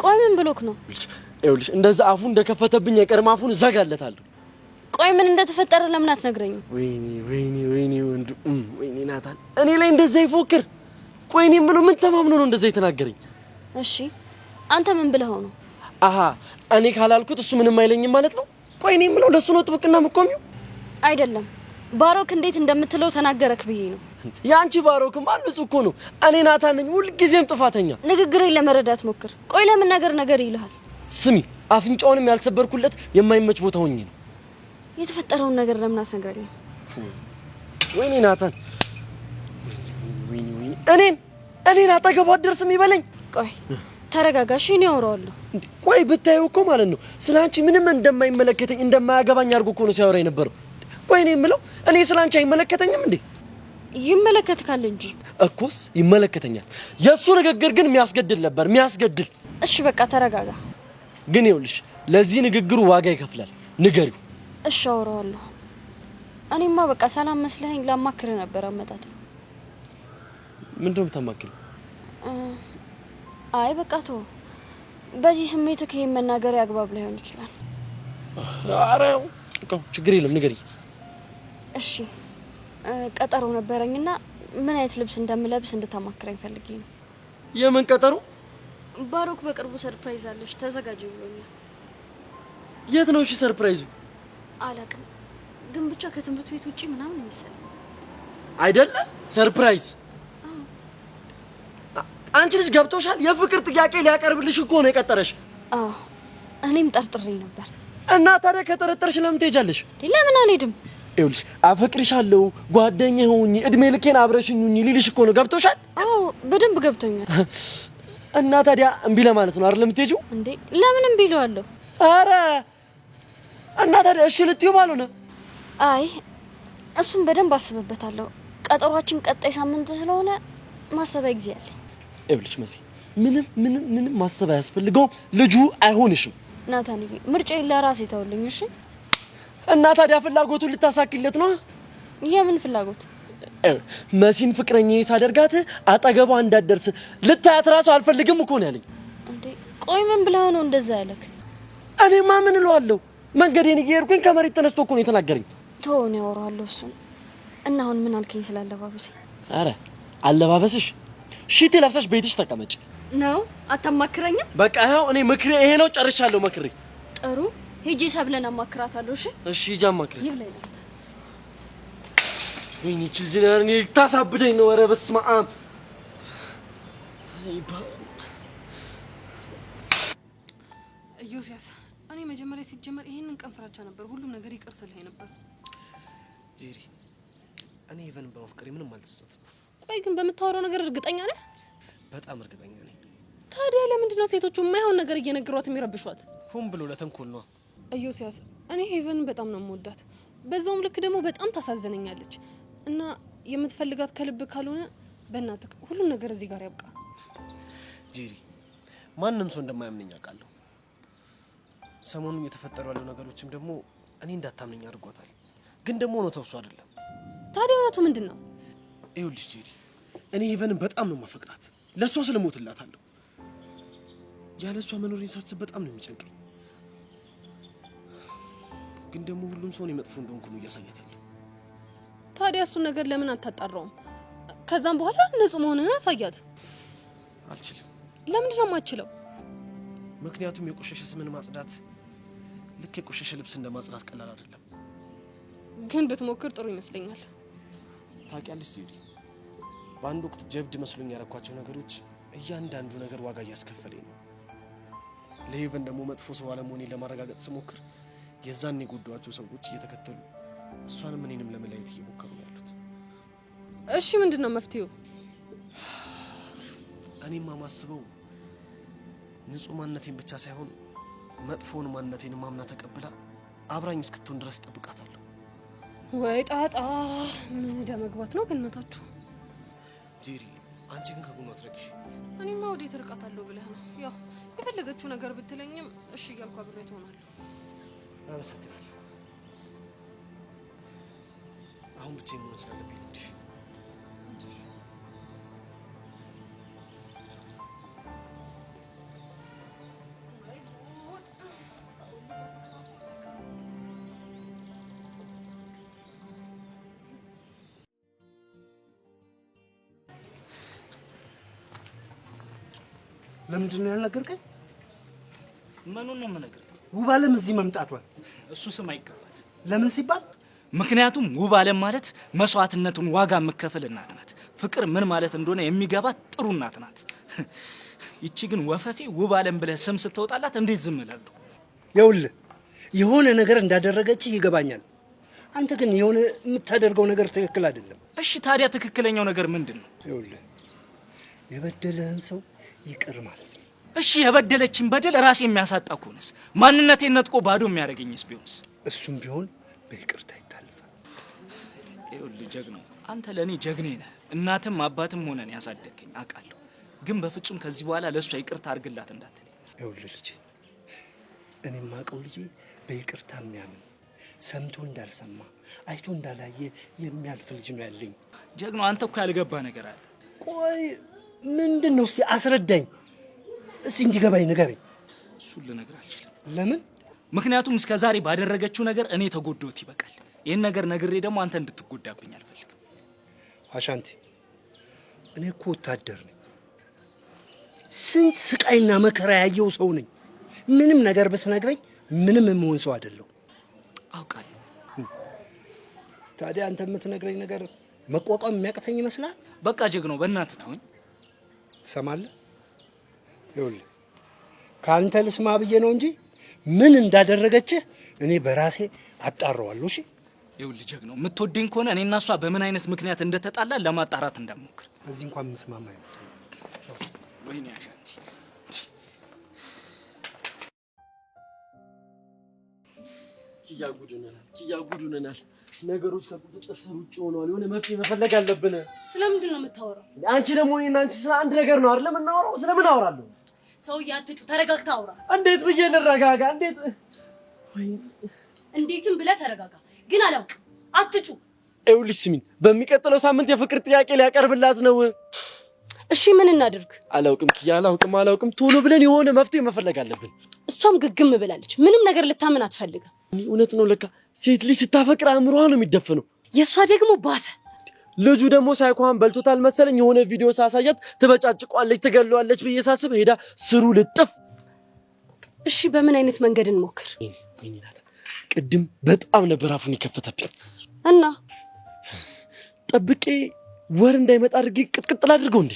ቆይ ምን ብሎክ ነው ይኸውልሽ እንደዛ አፉ እንደከፈተብኝ የቀርም አፉን ዘጋለታለሁ ቆይ ምን እንደተፈጠረ ለምን አትነግረኝም ወይኔ ወንዱ ወይኔ ናታን እኔ ላይ እንደዛ ይፎክር ቆይ እኔ ምኑ ምን ተማምኖ ነው እንደዛ የተናገረኝ እሺ አንተ ምን ብለኸው ነው አሃ እኔ ካላልኩት እሱ ምንም አይለኝም ማለት ነው ቆይ እኔ ምለው ለሱ ነው ጥብቅና መቆሚው አይደለም ባሮክ እንዴት እንደምትለው ተናገረክ ብዬ ነው ያንቺ ባሮክ ማንጹ እኮ ነው እኔ ናታን ነኝ ሁሉ ጊዜም ጥፋተኛ ንግግሬን ለመረዳት ሞክር ቆይ ለምን ነገር ይልሃል ስሚ አፍንጫውንም ያልሰበርኩለት የማይመች ቦታ ሆኜ ነው የተፈጠረውን ነገር ለምን አትነግረኝም ወይኔ ናታን ወይኔ እኔን አጠገቡ አትደርስም ይበለኝ ቆይ ተረጋጋሽ እኔ አወራዋለሁ ቆይ ብታዪው እኮ ማለት ነው ስላንቺ ምንም እንደማይመለከተኝ እንደማያገባኝ አድርጎ እኮ ነው ሲያወራ የነበረው ቆይ እኔ የምለው እኔ ስላንቺ አይመለከተኝም እንዴ ይመለከትካል እንጂ እኮስ ይመለከተኛል የሱ ንግግር ግን የሚያስገድል ነበር የሚያስገድል እሺ በቃ ተረጋጋ ግን ይኸውልሽ ለዚህ ንግግሩ ዋጋ ይከፍላል ንገሪው እሺ አወራዋለሁ እኔማ በቃ ሰላም መስለኝ ላማክር ነበር አመጣጥ ምንድነው የምታማክሪው አይ በቃ ተው በዚህ ስሜትክ ይሄን መናገር ያግባብ ላይሆን ይችላል ኧረ ችግር የለም ንገሪኝ እሺ ቀጠሮ ነበረኝና ምን አይነት ልብስ እንደምለብስ እንድታማክረኝ ፈልጌ ነው የምን ቀጠሮ ባሮክ በቅርቡ ሰርፕራይዝ አለሽ ተዘጋጂ ብሎኛል የት ነው እሺ ሰርፕራይዙ አላውቅም፣ ግን ብቻ ከትምህርት ቤት ውጪ ምናምን መሰለኝ አይደለ? ሰርፕራይዝ። አንቺ ልጅ ገብቶሻል? የፍቅር ጥያቄ ሊያቀርብልሽ እኮ ነው የቀጠረሽ። አዎ እኔም ጠርጥሬ ነበር። እና ታዲያ ከጠረጠርሽ ለምን ትሄጃለሽ? ለምን አንሄድም? ይኸውልሽ አፈቅርሻለሁ፣ ጓደኛዬ ሁኚ፣ እድሜ ልኬን አብረሽኝ ሁኚ ሊልሽ እኮ ነው። ገብቶሻል? አዎ በደንብ ገብቶኛል። እና ታዲያ እምቢ ለማለት ነው አይደል የምትሄጂው? እንዴ ለምን እምቢ እለዋለሁ? ኧረ እና ታዲያ እሺ ልትይው ባልሆነ? አይ እሱን በደንብ አስብበታለሁ። ቀጠሯችን ቀጣይ ሳምንት ስለሆነ ማሰቢያ ጊዜ አለ። ይኸውልሽ መሲ፣ ምንም ማሰብ አያስፈልገውም። ልጁ አይሆንሽም። ናታንዬ ምርጫዬን ለራሴ ተውልኝ እሺ? እና ታዲያ ፍላጎቱን ልታሳኪለት ነው? የምን ፍላጎት? መሲን ፍቅረኛዬ ሳደርጋት አጠገቧ እንዳትደርስ ልታያት ራሱ አልፈልግም እኮ ነው ያለኝ። እንዴ ቆይ ምን ብለህ ነው እንደዛ ያለክ? እኔማ ምን እለዋለሁ? መንገዴን እየሄድኩኝ ከመሬት ተነስቶ እኮ ነው የተናገረኝ። ተወው ነው ያወራዋለሁ እሱን። እና አሁን ምን አልከኝ ስለ አለባበሴ? አረ አለባበስሽ ሺቲ ለብሰሽ ቤትሽ ተቀመጭ ነው። አታማክረኝም? በቃ ይኸው እኔ ምክሬ ይሄ ነው። ጨርሻለሁ መክሬ። ጥሩ ሄጄ ሰብለን አማክራታለሁ። እሺ እሺ ሂጂ አማክሪ። ይብላኝ። ወይኔ ችልጅነር እኔ ልታሳብደኝ ነው። ኧረ በስመ አብ። ኢዮስያስ እኔ መጀመሪያ ሲጀመር ይሄንን ቀን ፍራቻ ነበር። ሁሉም ነገር ይቅር ስልህ ነበር። ጄሪ እኔ ኢቨን በማፍቀሬ ምንም አልጸጸትም። ቆይ ግን በምታወራው ነገር እርግጠኛ ነህ? በጣም እርግጠኛ ነኝ። ታዲያ ለምንድን ነው ሴቶቹ የማይሆን ነገር እየነገሯት የሚረብሿት? ሆን ብሎ ለተንኮል ነው። ኢዮስያስ እኔ ሄቨን በጣም ነው የምወዳት። በዛውም ልክ ደግሞ በጣም ታሳዝነኛለች። እና የምትፈልጋት ከልብ ካልሆነ በእናትህ ሁሉም ነገር እዚህ ጋር ያብቃ። ጄሪ ማንም ሰው እንደማያምነኝ አውቃለሁ። ሰሞኑን እየተፈጠሩ ያሉ ነገሮችም ደግሞ እኔ እንዳታምነኝ አድርጓታል። ግን ደግሞ ነው ተውሱ አይደለም። ታዲያ እውነቱ ምንድን ነው? ይኸውልሽ ጄሪ እኔ ሄቨንን በጣም ነው ማፈቅራት። ለሷ ስለሞትላታለሁ። ያለ እሷ መኖሬን ሳስብ በጣም ነው የሚጨንቀኝ። ግን ደግሞ ሁሉም ሰው እኔ መጥፎ እንደሆንኩ ነው እያሳያት ያለው። ታዲያ እሱን ነገር ለምን አታጣራውም? ከዛም በኋላ ንጹህ መሆንህን አሳያት። አልችልም። ለምንድን ነው የማትችለው? ምክንያቱም የቆሸሸ ስምን ማጽዳት ልክ የቆሸሸ ልብስ እንደማጽዳት ቀላል አይደለም። ግን ብትሞክር ጥሩ ይመስለኛል። ታውቂያለሽ ጄሪ በአንድ ወቅት ጀብድ መስሎኝ ያረኳቸው ነገሮች እያንዳንዱ ነገር ዋጋ እያስከፈለኝ ነው። ለሄቨን ደግሞ መጥፎ ሰው አለመሆኔን ለማረጋገጥ ስሞክር የዛን የጎዳኋቸው ሰዎች እየተከተሉ እሷንም እኔንም ለመለየት እየሞከሩ ነው ያሉት። እሺ ምንድን ነው መፍትሄው? እኔማ ማስበው ንጹህ ማንነቴን ብቻ ሳይሆን መጥፎውን ማንነቴን ማምና ተቀብላ አብራኝ እስክትሆን ድረስ ጠብቃታለሁ። ወይ ጣጣ ምን እንደመግባት ነው በእናታችሁ። ጄሪ አንቺ ግን ከጎኗ አትረግሽ። እኔማ ወዴት እርቃታለሁ ብለህ ነው? ያው የፈለገችው ነገር ብትለኝም እሺ እያልኩ አብሬ ትሆናለሁ። አመሰግናለሁ። አሁን ብቻ መሆን ስላለብኝ ልጅ ለምንድን ነው ያልነገርከኝ? ምኑን ነው የምነግርህ? ውብ አለም እዚህ መምጣቷል እሱ ስም አይገባት። ለምን ሲባል? ምክንያቱም ውብ አለም ማለት መስዋዕትነቱን ዋጋ የምከፍል እናት ናት። ፍቅር ምን ማለት እንደሆነ የሚገባት ጥሩ እናት ናት። ይቺ ግን ወፈፌ ውብ አለም ብለህ ስም ስትወጣላት እንዴት ዝም እላለሁ? ይኸውልህ የሆነ ነገር እንዳደረገች ይገባኛል። አንተ ግን የሆነ የምታደርገው ነገር ትክክል አይደለም። እሺ ታዲያ ትክክለኛው ነገር ምንድን ነው? ይኸውልህ የበደለህን ሰው ይቅር ማለት ነው። እሺ የበደለችን በደል ራሴ የሚያሳጣ ከሆነስ? ማንነቴን ነጥቆ ባዶ የሚያደርገኝስ ቢሆንስ? እሱም ቢሆን በይቅርታ ይታለፋል። ይኸውልህ ጀግናው፣ አንተ ለእኔ ጀግኔ ነህ። እናትም አባትም ሆነን ያሳደግከኝ አውቃለሁ። ግን በፍጹም ከዚህ በኋላ ለእሷ ይቅርታ አድርግላት እንዳትለኝ። ይኸውልህ ልጄ፣ እኔ የማውቀው ልጄ በይቅርታ የሚያምን ሰምቶ እንዳልሰማ አይቶ እንዳላየ የሚያልፍ ልጅ ነው ያለኝ። ጀግናው፣ አንተ እኮ ያልገባ ነገር አለ። ቆይ ምንድን ነው? እስቲ አስረዳኝ። እስቲ እንዲገባኝ ንገረኝ። እሱን ልነግርህ አልችልም። ለምን? ምክንያቱም እስከ ዛሬ ባደረገችው ነገር እኔ ተጎዳሁት ይበቃል። ይህን ነገር ነግሬ ደግሞ አንተ እንድትጎዳብኝ አልፈልግም። አሻንቲ፣ እኔ እኮ ወታደር ነኝ። ስንት ስቃይና መከራ ያየው ሰው ነኝ። ምንም ነገር ብትነግረኝ ምንም የምሆን ሰው አይደለሁ። አውቃለሁ። ታዲያ አንተ የምትነግረኝ ነገር መቋቋም የሚያቅተኝ ይመስላል? በቃ ጀግናው በእናትህ ተወኝ። ትሰማለህ? ይኸውልህ ከአንተ ልስማ ብዬ ነው እንጂ ምን እንዳደረገችህ እኔ በራሴ አጣራዋለሁ። እሺ ይኸውልህ ጀግናው የምትወደኝ ከሆነ እኔና እሷ በምን አይነት ምክንያት እንደተጣላ ለማጣራት እንዳትሞክር። እዚህ እንኳን የምስማማ አይመስለኝም። ወይኔ አሻንቲ ኪያ ጉድ ሆነናል። ነገሮች ከቁጥጥር ስር ውጭ ሆነዋል። የሆነ መፍትሄ መፈለግ አለብን። ስለምንድን ነው የምታወራው? አንቺ ደግሞ እኔና አንቺ ስለ አንድ ነገር ነው አይደል የምናወራው? ስለምን አወራለሁ? ሰውዬ አትጩ፣ ተረጋግተህ አውራ። እንዴት ብዬ ልረጋጋ? እንዴትም ብለህ ተረጋጋ። ግን አላውቅም፣ አትጩ። ይኸውልሽ ስሚኝ፣ በሚቀጥለው ሳምንት የፍቅር ጥያቄ ሊያቀርብላት ነው። እሺ ምን እናድርግ? አላውቅም ኪያ፣ አላውቅም። ቶሎ ብለን የሆነ መፍትሄ መፈለግ አለብን። እሷም ግግም ብላለች። ምንም ነገር ልታምን አትፈልግም። እውነት ነው። ለካ ሴት ልጅ ስታፈቅር አእምሮዋ ነው የሚደፈነው። የእሷ ደግሞ ባሰ። ልጁ ደግሞ ሳይኳን በልቶታል መሰለኝ። የሆነ ቪዲዮ ሳሳያት ትበጫጭቋለች፣ ትገለዋለች ብዬ ሳስብ ሄዳ ስሩ ልጥፍ። እሺ በምን አይነት መንገድ እንሞክር? ቅድም በጣም ነበር አፉን የከፈተብኝ እና ጠብቄ ወር እንዳይመጣ አድርጌ ቅጥቅጥል አድርገው እንዴ።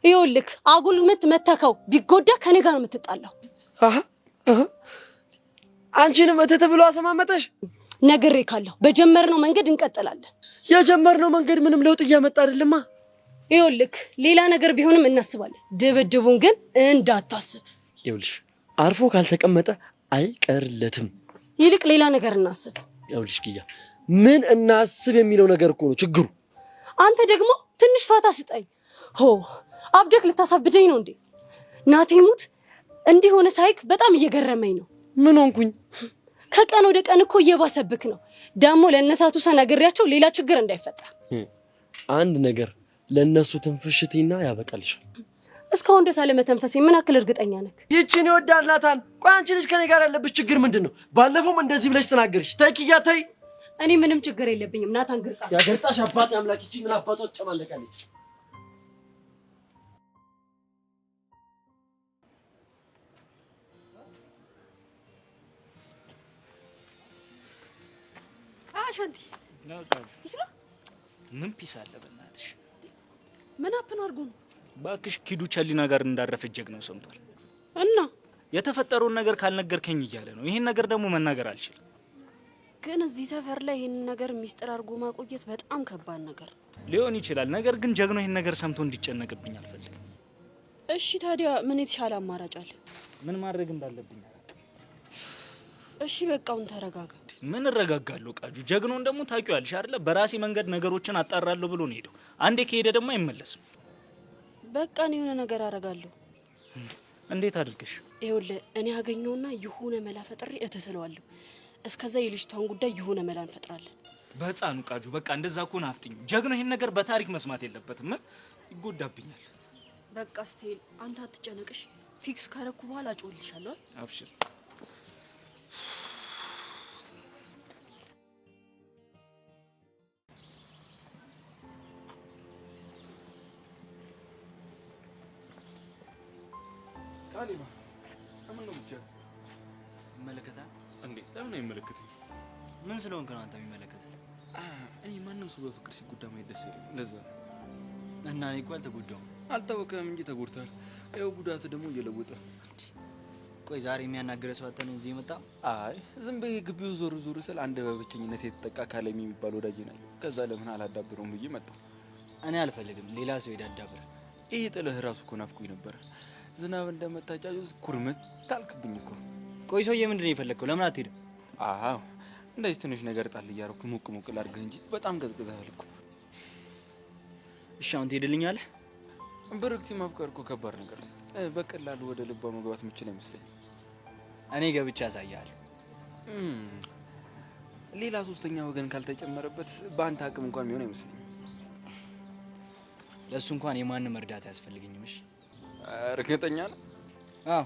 ይኸውልህ አጉል ምት መተከው ቢጎዳ ከኔ ጋር ነው የምትጣላው። አንቺንም እትት ብሎ አሰማመጠሽ? ነግሬ ካለሁ በጀመርነው መንገድ እንቀጥላለን። የጀመርነው መንገድ ምንም ለውጥ እያመጣ አይደለማ። ይኸውልህ ሌላ ነገር ቢሆንም እናስባለን። ድብድቡን ግን እንዳታስብ። ይኸውልሽ አርፎ ካልተቀመጠ አይቀርለትም። ይልቅ ሌላ ነገር እናስብ። ይኸውልሽ ኪያ ምን እናስብ የሚለው ነገር እኮ ነው ችግሩ። አንተ ደግሞ ትንሽ ፋታ ስጠኝ። ሆ አብደክ ልታሳብደኝ ነው እንዴ? ናቴ ሙት እንዲህ ሆነ ሳይክ በጣም እየገረመኝ ነው። ምን ሆንኩኝ? ከቀን ወደ ቀን እኮ እየባሰብክ ነው። ደግሞ ለእነሳቱ ሰናግሬያቸው ሌላ ችግር እንዳይፈጠር። አንድ ነገር ለእነሱ ትንፍሽቴና ያበቃልሻል። እስካሁን ድረስ አለመተንፈሴ ምን አክል እርግጠኛ ነህ? ይቺን ይወዳል ናታን። ቆይ አንቺ ልጅ ከኔ ጋር ያለብሽ ችግር ምንድን ነው? ባለፈውም እንደዚህ ብለሽ ተናገርሽ። ተይ ኪያ ተይ። እኔ ምንም ችግር የለብኝም። ናታን ግርጣ ያገርጣሽ አባቴ አምላክ። ይቺ ምን አባቷ ትጨማለቃለች? አሻንቲ ምን ፒስ አለ በእናትሽ? ምን አፕን አድርጎ ነው? ባክሽ ኪዱ ቸሊና ጋር እንዳረፈች ጀግናው ሰምቷል። እና የተፈጠረውን ነገር ካልነገርከኝ እያለ ነው። ይሄን ነገር ደግሞ መናገር አልችልም። ግን እዚህ ሰፈር ላይ ይሄን ነገር ሚስጥር አድርጎ ማቆየት በጣም ከባድ ነገር ሊሆን ይችላል። ነገር ግን ጀግናው ይሄን ነገር ሰምቶ እንዲጨነቅብኝ አልፈልግም። እሺ ታዲያ ምን የተሻለ አማራጭ አለ? ምን ማድረግ እንዳለብኝ እሺ በቃውን ተረጋጋ። ምን እረጋጋለሁ? ቃጁ ጀግናውን ደግሞ ታውቂዋለሽ አይደለ? በራሴ መንገድ ነገሮችን አጣራለሁ ብሎ ነው ሄደው። አንዴ ከሄደ ደግሞ አይመለስም። በቃ ነው የሆነ ነገር አደርጋለሁ። እንዴት አድርገሽ? ይኸውልህ እኔ አገኘውና የሆነ መላ ፈጥሬ እተሰለዋለሁ። እስከዛ የልጅቷን ጉዳይ የሆነ መላ እንፈጥራለን። በህፃኑ ቃጁ በቃ እንደዛ ከሆነ አፍጥኝ። ጀግናው ይሄን ነገር በታሪክ መስማት የለበትም። ይጎዳብኛል። በቃ ስቴል አንተ አትጨነቅሽ። ፊክስ ካረኩ በኋላ አጮልሻለሁ። አብሽር። ካሊባ ለምን ነው ብቻ ይመለከታል እንዴ? ለምን ነው የሚመለከተኝ? ምን ስለሆንክ ነው አንተ የሚመለከተው? እኔ ማንም ሰው በፍቅር ሲጎዳ ማየት ደስ ይለኛል። ለዛ እና እኔ እኮ አልተጎዳሁም። አልታወቀም እንጂ ተጎድተሃል። ይኸው ጉዳት ደግሞ እየለወጠ። ቆይ ዛሬ የሚያናገረ ሰው አጥተህ ነው እዚህ የመጣው? አይ ዝም ብዬ ግቢው ዞር ዞር ስል አንድ በብቸኝነት የተጠቃ ካለኝ የሚባል ወዳጅ ነኝ። ከዛ ለምን አላዳብረውም ብዬ መጣሁ። እኔ አልፈልግም፣ ሌላ ሰው ይዳዳብር። ይሄ ጥልህ ራሱ እኮ ናፍቆኝ ነበረ። ዝናብ እንደመታጫጭ ኩርምት ታልክብኝ እኮ። ቆይ ሰውዬ ምንድን ነው የፈለግከው? ለምን አትሄድም? አዎ እንደዚህ ትንሽ ነገር ጣል እያደረኩ ሞቅ ሞቅ ላድርግህ እንጂ በጣም ቀዝቅዘሃል እኮ። እሺ አሁን ትሄድልኛለህ? ብርክቲ ማፍቀር እኮ ከባድ ነገር ነው። በቀላሉ ወደ ልቧ መግባት የምችል አይመስለኝም። እኔ ገብቼ አሳያለሁ። ሌላ ሶስተኛ ወገን ካልተጨመረበት በአንተ አቅም እንኳን የሚሆን አይመስለኝም። ለእሱ እንኳን የማንም እርዳታ አያስፈልገኝም። እሺ እርግጠኛ ነህ? አዎ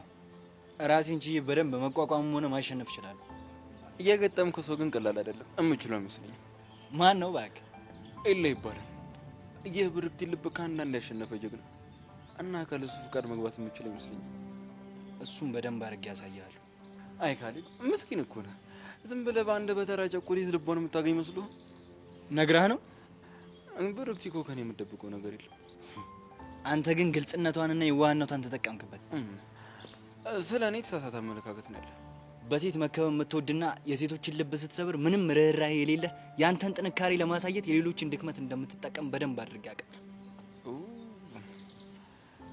ራሴን ችዬ በደንብ መቋቋምም ሆነ ማሸነፍ እችላለሁ። እየገጠምከው ሰው ግን ቀላል አይደለም። የምችለው አይመስለኝም። ማን ነው እባክህ? ኤላ ይባላል። የብርክቲ ልብ ከአንዳንድ ያሸነፈ ጀግና እና ካለሱ ፍቃድ መግባት የምችል አይመስለኝም። እሱም በደንብ አድርጌ ያሳያለሁ። አይ ካሌብ ምስኪን እኮ ነህ። ዝም ብለህ በአንድ በተራ ቸኮሌት ልቦን የምታገኝ መስሎ ነግረህ ነው? ብሩክቲ እኮ ከኔ የምትደብቀው ነገር የለም። አንተ ግን ግልጽነቷንና የዋህነቷን ተጠቀምክበት። ስለ እኔ ተሳሳተ አመለካከት ነው ያለ። በሴት መከበብ የምትወድና የሴቶችን ልብ ስትሰብር ምንም ርህራሄ የሌለ ያንተን ጥንካሬ ለማሳየት የሌሎችን ድክመት እንደምትጠቀም በደንብ አድርጌ አውቃለሁ።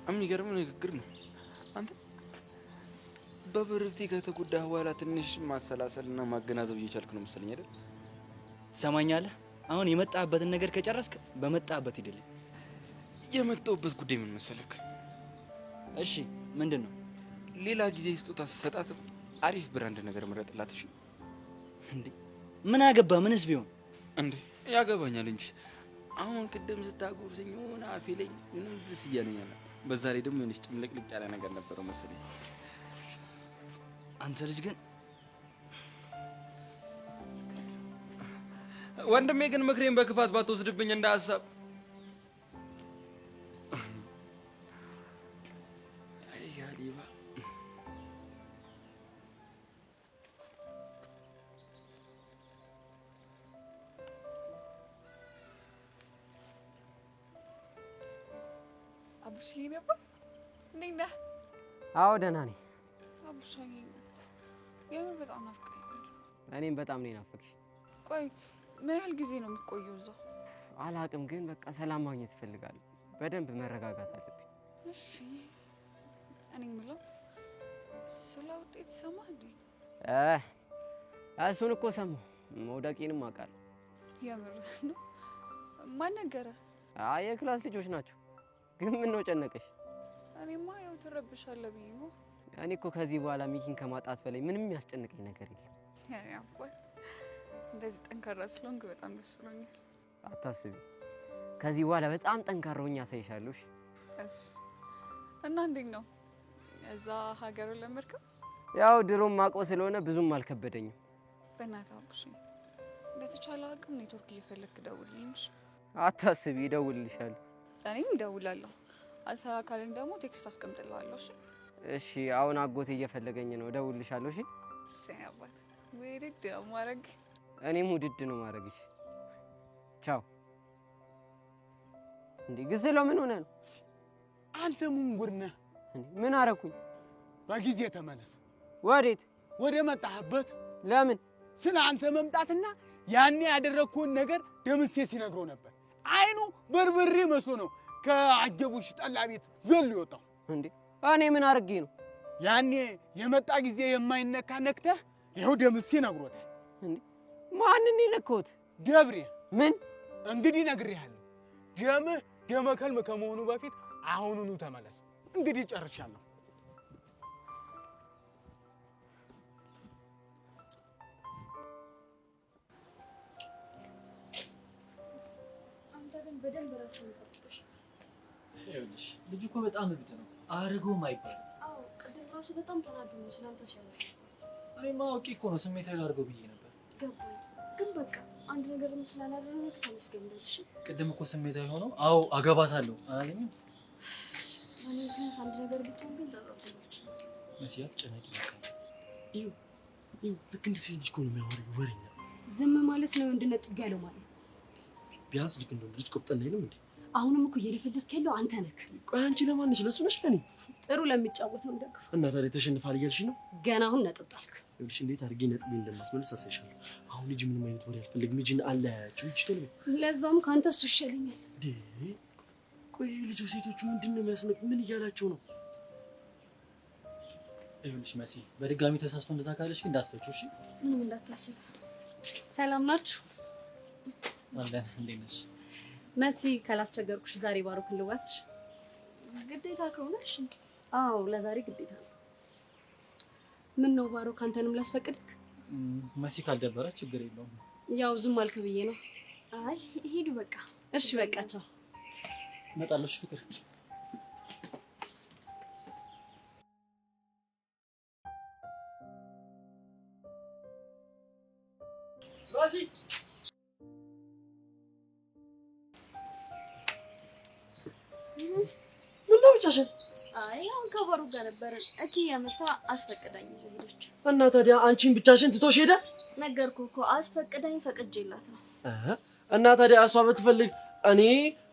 የሚገርም ንግግር ነው። አንተ በብሩክቲ ከተጎዳህ በኋላ ትንሽ ማሰላሰልና ማገናዘብ እየቻልክ ነው መሰለኝ አይደል? ትሰማኛለህ? አሁን የመጣህበትን ነገር ከጨረስክ በመጣህበት ሂድልኝ። የመጣሁበት ጉዳይ ምን መሰለክ? እሺ ምንድን ነው? ሌላ ጊዜ ስጦታ ስትሰጣት አሪፍ ብራንድ ነገር ምረጥላት። እሺ እንዴ ምን አገባ? ምንስ ቢሆን እንዴ ያገባኛል እንጂ አሁን ቅድም ስታጎርሰኝ ሆነ አፌ ላይ ምንም ደስ እያለኝ አለ። በዛ ላይ ደግሞ የሆነች ጭምልቅልቅ ያለ ነገር ነበረው መሰለኝ። አንተ ልጅ ግን ወንድሜ ግን ምክሬን በክፋት ባትወስድብኝ እንደ ሀሳብ። አቡሻዬ ነበር። እንዴት ነህ? አዎ ደህና ነኝ። አቡሻዬ የምር በጣም ናፍቀኸኛል። እኔም በጣም ነው ናፈቅሽ። ቆይ ምን ያህል ጊዜ ነው የምትቆየው እዛ? አላቅም፣ ግን በቃ ሰላም ማግኘት እፈልጋለሁ። በደንብ መረጋጋት አለብኝ። እሺ እኔ የምለው ስለ ውጤት ሰማህ እንዴ? እሱን እኮ ሰማሁ፣ መውደቄንም አውቃለሁ። የምር ነው? ማን ነገረህ? የክላስ ልጆች ናቸው። ግን ምን ነው ጨነቀሽ? እኔማ ያው ትረብሻለህ ብዬ ነው። እኔ እኮ ከዚህ በኋላ ሚኪን ከማጣት በላይ ምንም የሚያስጨንቀኝ ነገር የለም። ያው እንደዚህ ጠንካራ ስለሆንክ በጣም ደስ ብሎኛል። አታስቢ፣ ከዚህ በኋላ በጣም ጠንካራ ሆኜ አሳይሻለሁ። እሺ እና እንዴት ነው እዛ ሀገሩን ለመድከው? ያው ድሮም ማውቀው ስለሆነ ብዙም አልከበደኝም። በእናትህ አቡሽ በተቻለ አቅም ኔትወርክ እየፈለክ ደውልልኝ። አታስቢ፣ እደውልልሻለሁ። እኔም እደውላለሁ። አልሰራ ካለኝ ደግሞ ቴክስት አስቀምጥልሃለሁ። እሺ አሁን አጎቴ እየፈለገኝ ነው፣ እደውልልሻለሁ። እሺ አባት ውድድ ነው ማድረግ። እኔም ውድድ ነው ማድረግሽ። ቻው። እንዴ ግስለው ምን ሆነ ነው? አንተ ምን ጉድ ነህ? ምን አረኩኝ? በጊዜ ተመለስ። ወዴት? ወደ መጣህበት። ለምን? ስለ አንተ መምጣትና ያኔ ያደረግኩን ነገር ደምሴ ሲነግረው ነበር። አይኑ በርበሬ መስሎ ነው ከአጀቡሽ ጠላ ቤት ዘሎ ይወጣው። እንዴ እኔ ምን አርጌ ነው? ያኔ የመጣ ጊዜ የማይነካ ነክተህ ይኸው ደምሴ ነግሮታል። እንዴ ማንን የነካሁት? ገብሬ። ምን? እንግዲህ ነግሬሃለሁ። ደምህ ደመ ከልብ ከመሆኑ በፊት አሁኑኑ ተመለስ። እንግዲህ ጨርሻለሁ። በደንብ ራስን ጠብቀሽ። ይኸውልሽ ልጁ እኮ በጣም እብድ ነው። አያደርገውም አይባልም። አዎ ቅድም ራሱ በጣም ተናዶ ነው ስላንተ ሲያወራ። እኔማ አውቄ እኮ ነው ስሜታዊ ላድርገው ብዬ ነበር። ገባኝ። ግን በቃ አንድ ነገር ስላላደረገ ተመስገን በል። እሺ ቅድም እኮ ስሜታዊ ሆኖ አዎ አገባታለሁ አላለኝም? እኔ ምክንያት አንድ ነገር ብትሆን ግን ጸሎትሎች መስያት ጨነቂ በቃ። ይኸው ልክ እንደ ሴት ልጅ እኮ ነው የሚያወራው። ወሬኛ ዝም ማለት ነው እንድነጥ ያለው ማለት ቢያንስ ልክ እንደ ልጅ ቆፍጠን አይልም እንዴ? አሁንም እኮ እየለፈለፍክ ያለው አንተ ነህ። ቆይ አንቺ ለማን ነሽ? ለሱ ነሽ ለኔ? ጥሩ ለሚጫወተው እንደግፍ። እና ታዲያ ተሸንፋል እያልሽ ነው? ገና አሁን ነጥብ ጣልክ። ይኸውልሽ እንዴት አድርጌ ነጥቤ እንደማስመልስ አሳይሻለሁ። አሁን ልጅ ምንም አይነት ወሬ አልፈልግም። ልጅን አለያያቸው ይችላል። ለዛውም ካንተ እሱ ይሻለኛል። ቆይ ልጁ ሴቶቹ ምንድን ነው የሚያስነቅ? ምን እያላቸው ነው? ይኸውልሽ መሲ በድጋሚ ተሳስቶ እንደዛ ካለሽ ግን እንዳትፈጪው እሺ? ምንም እንዳታስብ። ሰላም ናችሁ? አለን። እንዴት ነሽ መሲ? ካላስቸገርኩሽ ዛሬ ባሮክን ልዋስሽ? ግዴታ ከሆነሽ? አዎ ለዛሬ ግዴታ ነው። ምን ነው ባሮክ አንተንም ላስፈቅድክ? መሲ ካልደበረ ችግር የለውም። ያው ዝም አልክ ብዬ ነው። አይ ሂዱ በቃ። እሺ በቃ ቻው። እመጣለሁ። ፍቅር መሲ ምነው ብቻሽን? አይ አሁን ከባሩ ጋር ነበር እቺ ያመጣ አስፈቅዳኝ ሄደች። እና ታዲያ አንቺን ብቻሽን ትቶሽ ሄደ? ነገርኩ እኮ አስፈቅዳኝ ፈቅጄላት ነው። እና ታዲያ እሷ ብትፈልግ እኔ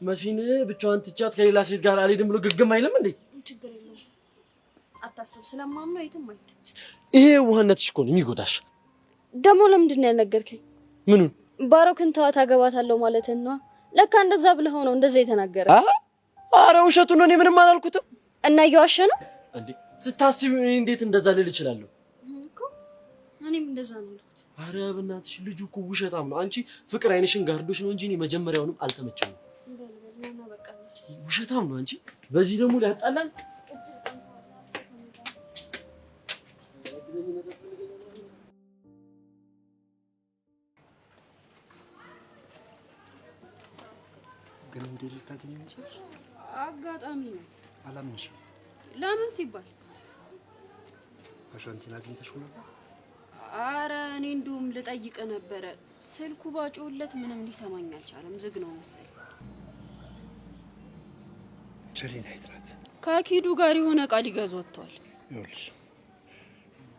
መሲን ብቻዋን ትቻት ከሌላ ሴት ጋር አልሄድም ብሎ ግግም አይልም እንዴ? ችግር የለውም አታስብ፣ ስለማምነው የትም አይሄድም። ይሄ ውሃነትሽ እኮ ነው የሚጎዳሽ። ደግሞ ለምንድን ነው ያልነገርከኝ? ምኑን? ባሮክን ተዋት አገባታለሁ ማለትን ነው። ለካ እንደዛ ብለህ ነው እንደዛ የተናገረ። ኧረ ውሸቱን ነው፣ እኔ ምንም አላልኩትም። እና እየዋሸ ነው እንዴ? ስታስቢ እኔ እንዴት እንደዛ ልል እችላለሁ እኮ? እኔም እንደዛ ነው ያልኩት። ኧረ በእናትሽ ልጁ እኮ ውሸታም ነው። አንቺ ፍቅር አይንሽን ጋርዶሽ ነው እንጂ እኔ መጀመሪያውንም አልተመቸኝም። ውሸታም ነው አንቺ። በዚህ ደግሞ ሊያጣላን ግን እንዴት ልታገኘኝ ይችላል? አጋጣሚ ነው። አላምንሽም። ለምን ሲባል አሻንቲን አግኝተሽው ነበር? አረ እኔ እንደውም ልጠይቅ ነበረ። ስልኩ ባጮለት ምንም ሊሰማኝ አልቻለም። ዝግ ነው መሰለኝ። ቸሪና የት ናት? ከኪዱ ጋር የሆነ ዕቃ ሊገዙ ወጥተዋል። ይኸውልሽ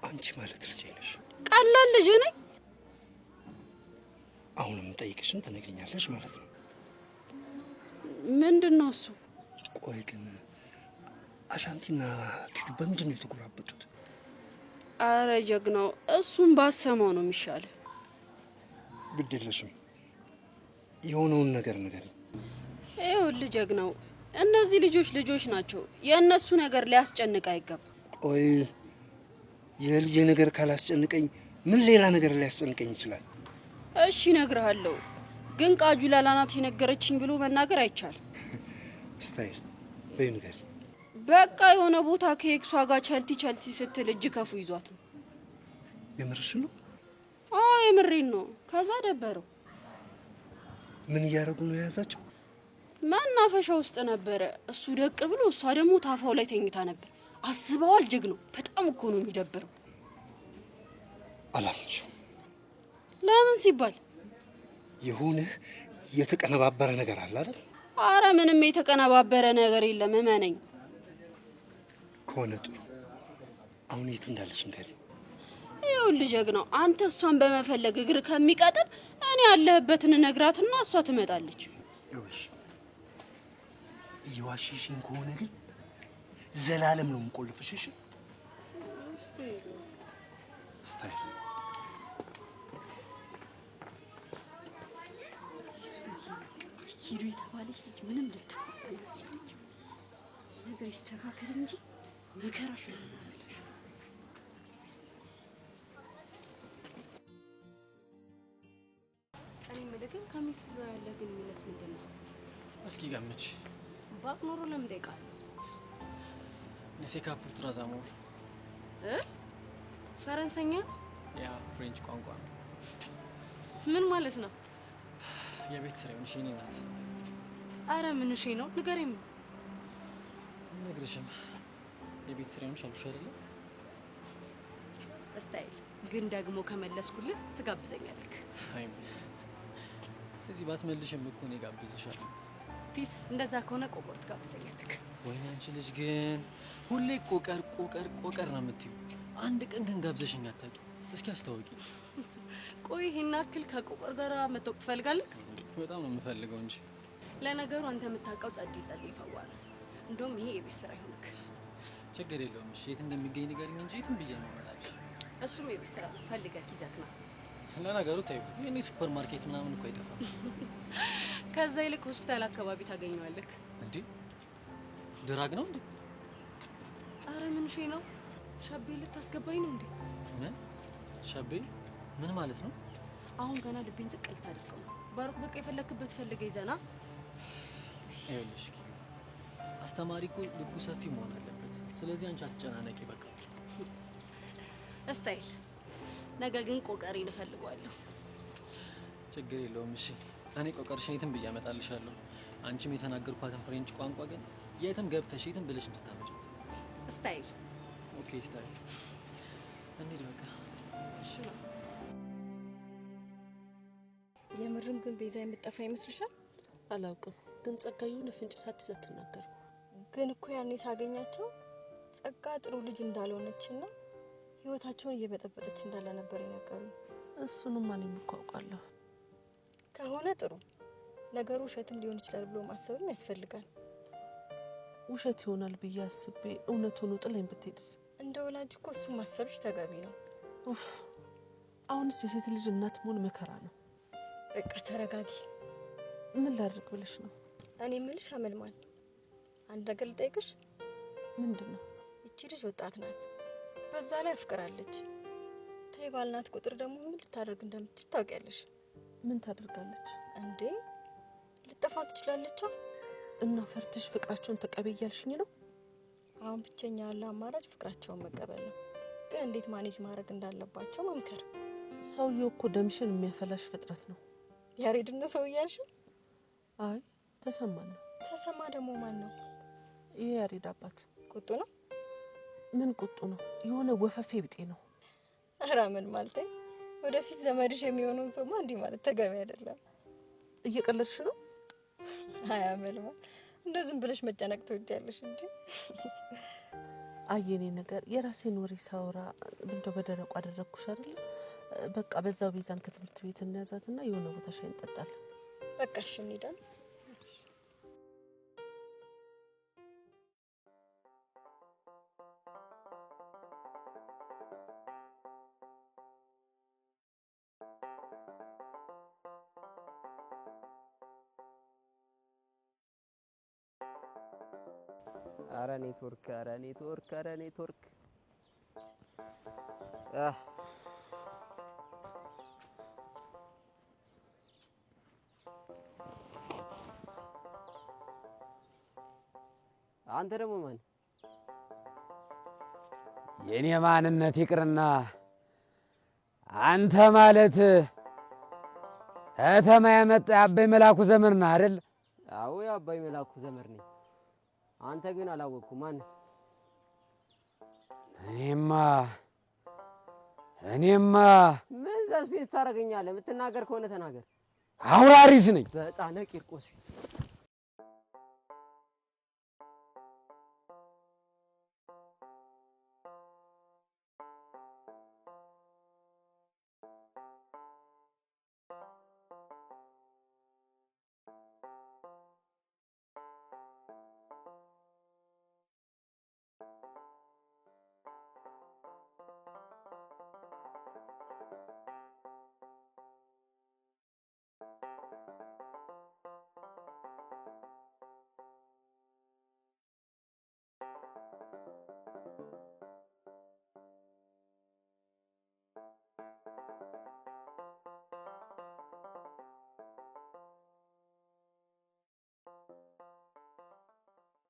አንቺ ማለት ልጄ ነሽ። ቀላል ልጅ ነኝ። አሁንም ጠይቅሽን ትነግሪኛለሽ ማለት ነው። ምንድነው እሱ? ቆይ ግን አሻንቲና ኪዱ በምንድን ነው የተጎራበጡት? አረ ጀግናው፣ እሱን ባሰማው ነው የሚሻለው። ግድ የለሽም የሆነውን ነገር ንገሪኝ። ይኸውልህ ጀግናው፣ እነዚህ ልጆች ናቸው። የእነሱ ነገር ሊያስጨንቅ አይገባም። ቆይ የልጄ ነገር ካላስጨንቀኝ ምን ሌላ ነገር ሊያስጨንቀኝ ይችላል? እሺ እነግርሃለሁ፣ ግን ቃጁ ላላናት የነገረችኝ ብሎ መናገር አይቻልም። ስታይል በይ ንገሪኝ። በቃ የሆነ ቦታ ከኤክሷ ጋር ቸልቲ ስትል እጅ ከፉ ይዟት ነው። የምርሽ ነው? አዎ የምሬን ነው። ከዛ ደበረው። ምን እያደረጉ ነው የያዛቸው? መናፈሻ ውስጥ ነበረ። እሱ ደቅ ብሎ እሷ ደግሞ ታፋው ላይ ተኝታ ነበር። አስበዋል? ጀግናው፣ በጣም እኮ ነው የሚደብረው። አላምንሽም። ለምን ሲባል የሆነ የተቀነባበረ ነገር አለ አይደል? አረ ምንም የተቀነባበረ ነገር የለም፣ እመነኝ። ከሆነ ጥሩ። አሁን የት እንዳለች ንገሪኝ። ይኸውልህ ጀግናው፣ አንተ እሷን በመፈለግ እግር ከሚቀጥል እኔ ያለህበትን ነግራትና እሷ ትመጣለች። ይኸውልሽ እየዋሸሽኝ ከሆነ ግን ዘላለም ነው የምቆልፍሽ። እሺ ስታይል ሂዱ የተባለች ልጅ ምንም ልትፈተን አልቻለች። ነገር ይስተካከል እንጂ መከራሽ ነው። እኔ የምልህ ግን ከሚስት ጋር ያለ ግንኙነት ምንድን ነው? እስኪ ገምች። ባቅ ኖሮ ለምን ደቃል? ለሴካ ፑር ትራዛሞር ፈረንሰኛ ያ ፍሬንች ቋንቋ ነው። ምን ማለት ነው? የቤት ስራ ይሁን ሽኔ ናት። አረ ምን እሺ ነው ንገረኝ። ነግርሽም የቤት ስራ ይሁን ሻልኩሽ አይደለ? ስታይል ግን ደግሞ ከመለስኩልህ ትጋብዘኛለህ። አይ እዚህ ባትመልሽም እኮ እኔ ጋብዝሻለሁ። ፒስ እንደዛ ከሆነ ቆቆር ትጋብዘኛለህ። ወይኔ አንቺ ልጅ ግን ሁሌ ቆቀር ነው የምትይው። አንድ ቀን ግን ጋብዘሽኝ አታውቂ። እስኪ አስተዋውቂ። ቆይ ይሄን አክል ከቆቆር ጋር መተውቅ ትፈልጋለህ? በጣም ነው የምፈልገው እንጂ። ለነገሩ አንተ የምታውቀው ጸዲ ይፈዋል። እንደውም ይሄ የቤት ስራ ይሆንክ። ችግር የለውም። እሺ የት እንደሚገኝ ንገሪኝ እንጂ የትም ብዬ ነው የምመጣልሽ። እሱም የቤት ስራ ፈልገህ ይዘህ ና። ለነገሩ ተይው፣ የኔ ሱፐር ማርኬት ምናምን እኮ አይጠፋም። ከዛ ይልቅ ሆስፒታል አካባቢ ታገኘዋለህ። እንዴ ድራግ ነው እንዴ? አረ ምን ሺ ነው? ሻቤ ልታስገባኝ ነው እንዴ? ምን ሻቤ? ምን ማለት ነው? አሁን ገና ልቤን ዝቅ ልታደርገው ነው። ባሩክ በቃ የፈለክበት ፈልገህ ይዘና። ይኸውልሽ አስተማሪ እኮ ልቡ ሰፊ መሆን አለበት። ስለዚህ አንቺ አትጨናነቂ በቃ። ስታይል ነገ ግን ቆቀሬን እፈልገዋለሁ። ችግር የለውም። እሺ እኔ ቆቀርሽን የትም ብዬ አመጣልሻለሁ። አንቺም የተናገርኳትን ፍሬንች ቋንቋ ግን የትም ገብተሽ የትም ብለሽ እንድታመጪው። ስታይል ኦኬ ስታይል። እንሂድ በቃ። እሺ ነው። የምርም ግን ቤዛ የምትጠፋ ይመስልሻል? አላውቅም፣ ግን ጸጋ የሆነ ፍንጭ ሳትይዝ አትናገርም። ግን እኮ ያኔ ሳገኛቸው ጸጋ ጥሩ ልጅ እንዳልሆነችና ህይወታቸውን እየበጠበጠች እንዳለ ነበር የነገሩኝ። እሱንም እኔም እኮ አውቃለሁ። ከሆነ ጥሩ ነገሩ ውሸትም ሊሆን ይችላል ብሎ ማሰብም ያስፈልጋል። ውሸት ይሆናል ብዬ አስቤ እውነቱን ጥለኝ ብትሄድስ? እንደ ወላጅ እኮ እሱ ማሰብሽ ተገቢ ነው። ኡፍ አሁንስ የሴት ልጅ እናት መሆን መከራ ነው። በቃ ተረጋጊ። ምን ላድርግ ብለሽ ነው? እኔ የምልሽ አመልማል አንድ ነገር ልጠይቅሽ። ምንድነው? እቺ ልጅ ወጣት ናት፣ በዛ ላይ አፍቅራለች። ተይ ባልናት ቁጥር ደግሞ ምን ልታደርግ እንደምትችል ታውቂያለሽ? ምን ታደርጋለች እንዴ? ልጠፋ ትችላለች። እና ፈርተሽ ፍቅራቸውን ተቀበይ ያልሽኝ ነው? አሁን ብቸኛ ያለ አማራጭ ፍቅራቸውን መቀበል ነው። ግን እንዴት ማኔጅ ማድረግ እንዳለባቸው መምከር። ሰውየው እኮ ደምሽን የሚያፈላሽ ፍጥረት ነው። ያሬድነ ሰው እያልሽ? አይ ተሰማ ነው። ተሰማ ደግሞ ማን ነው? ይሄ ያሬድ አባት። ቁጡ ነው? ምን ቁጡ ነው? የሆነ ወፈፌ ብጤ ነው። ኧረ ምን ማለት ወደፊት ዘመድሽ የሚሆነው ሰውማ እንዲህ ማለት ተገቢ አይደለም። እየቀለድሽ ነው? አይ አመልማ እንደ ዝም ብለሽ መጨነቅ ትወጃለሽ እንጂ። አየኔ ነገር የራሴን ወሬ ሳወራ እንደው በደረቁ አደረኩሽ አይደል? በቃ በዛው ቤዛን ከትምህርት ቤት እንያዛትና የሆነ ቦታ ሻይ እንጠጣለን። በቃ እሺ እንሂዳለን። አረ ኔትወርክ አንተ ደግሞ ማን? የኔ ማንነት ይቅርና አንተ ማለት ከተማ የመጣ አባይ መላኩ ዘመር ነህ አይደል? አዎ የአባይ መላኩ ዘመር ነኝ። አንተ ግን አላወቅኩም። ማን? እኔማ ምን ዛስፔስ ታደርገኛለህ? የምትናገር ከሆነ ተናገር። አውራሪስ ነኝ። በጣነ ቂርቆስ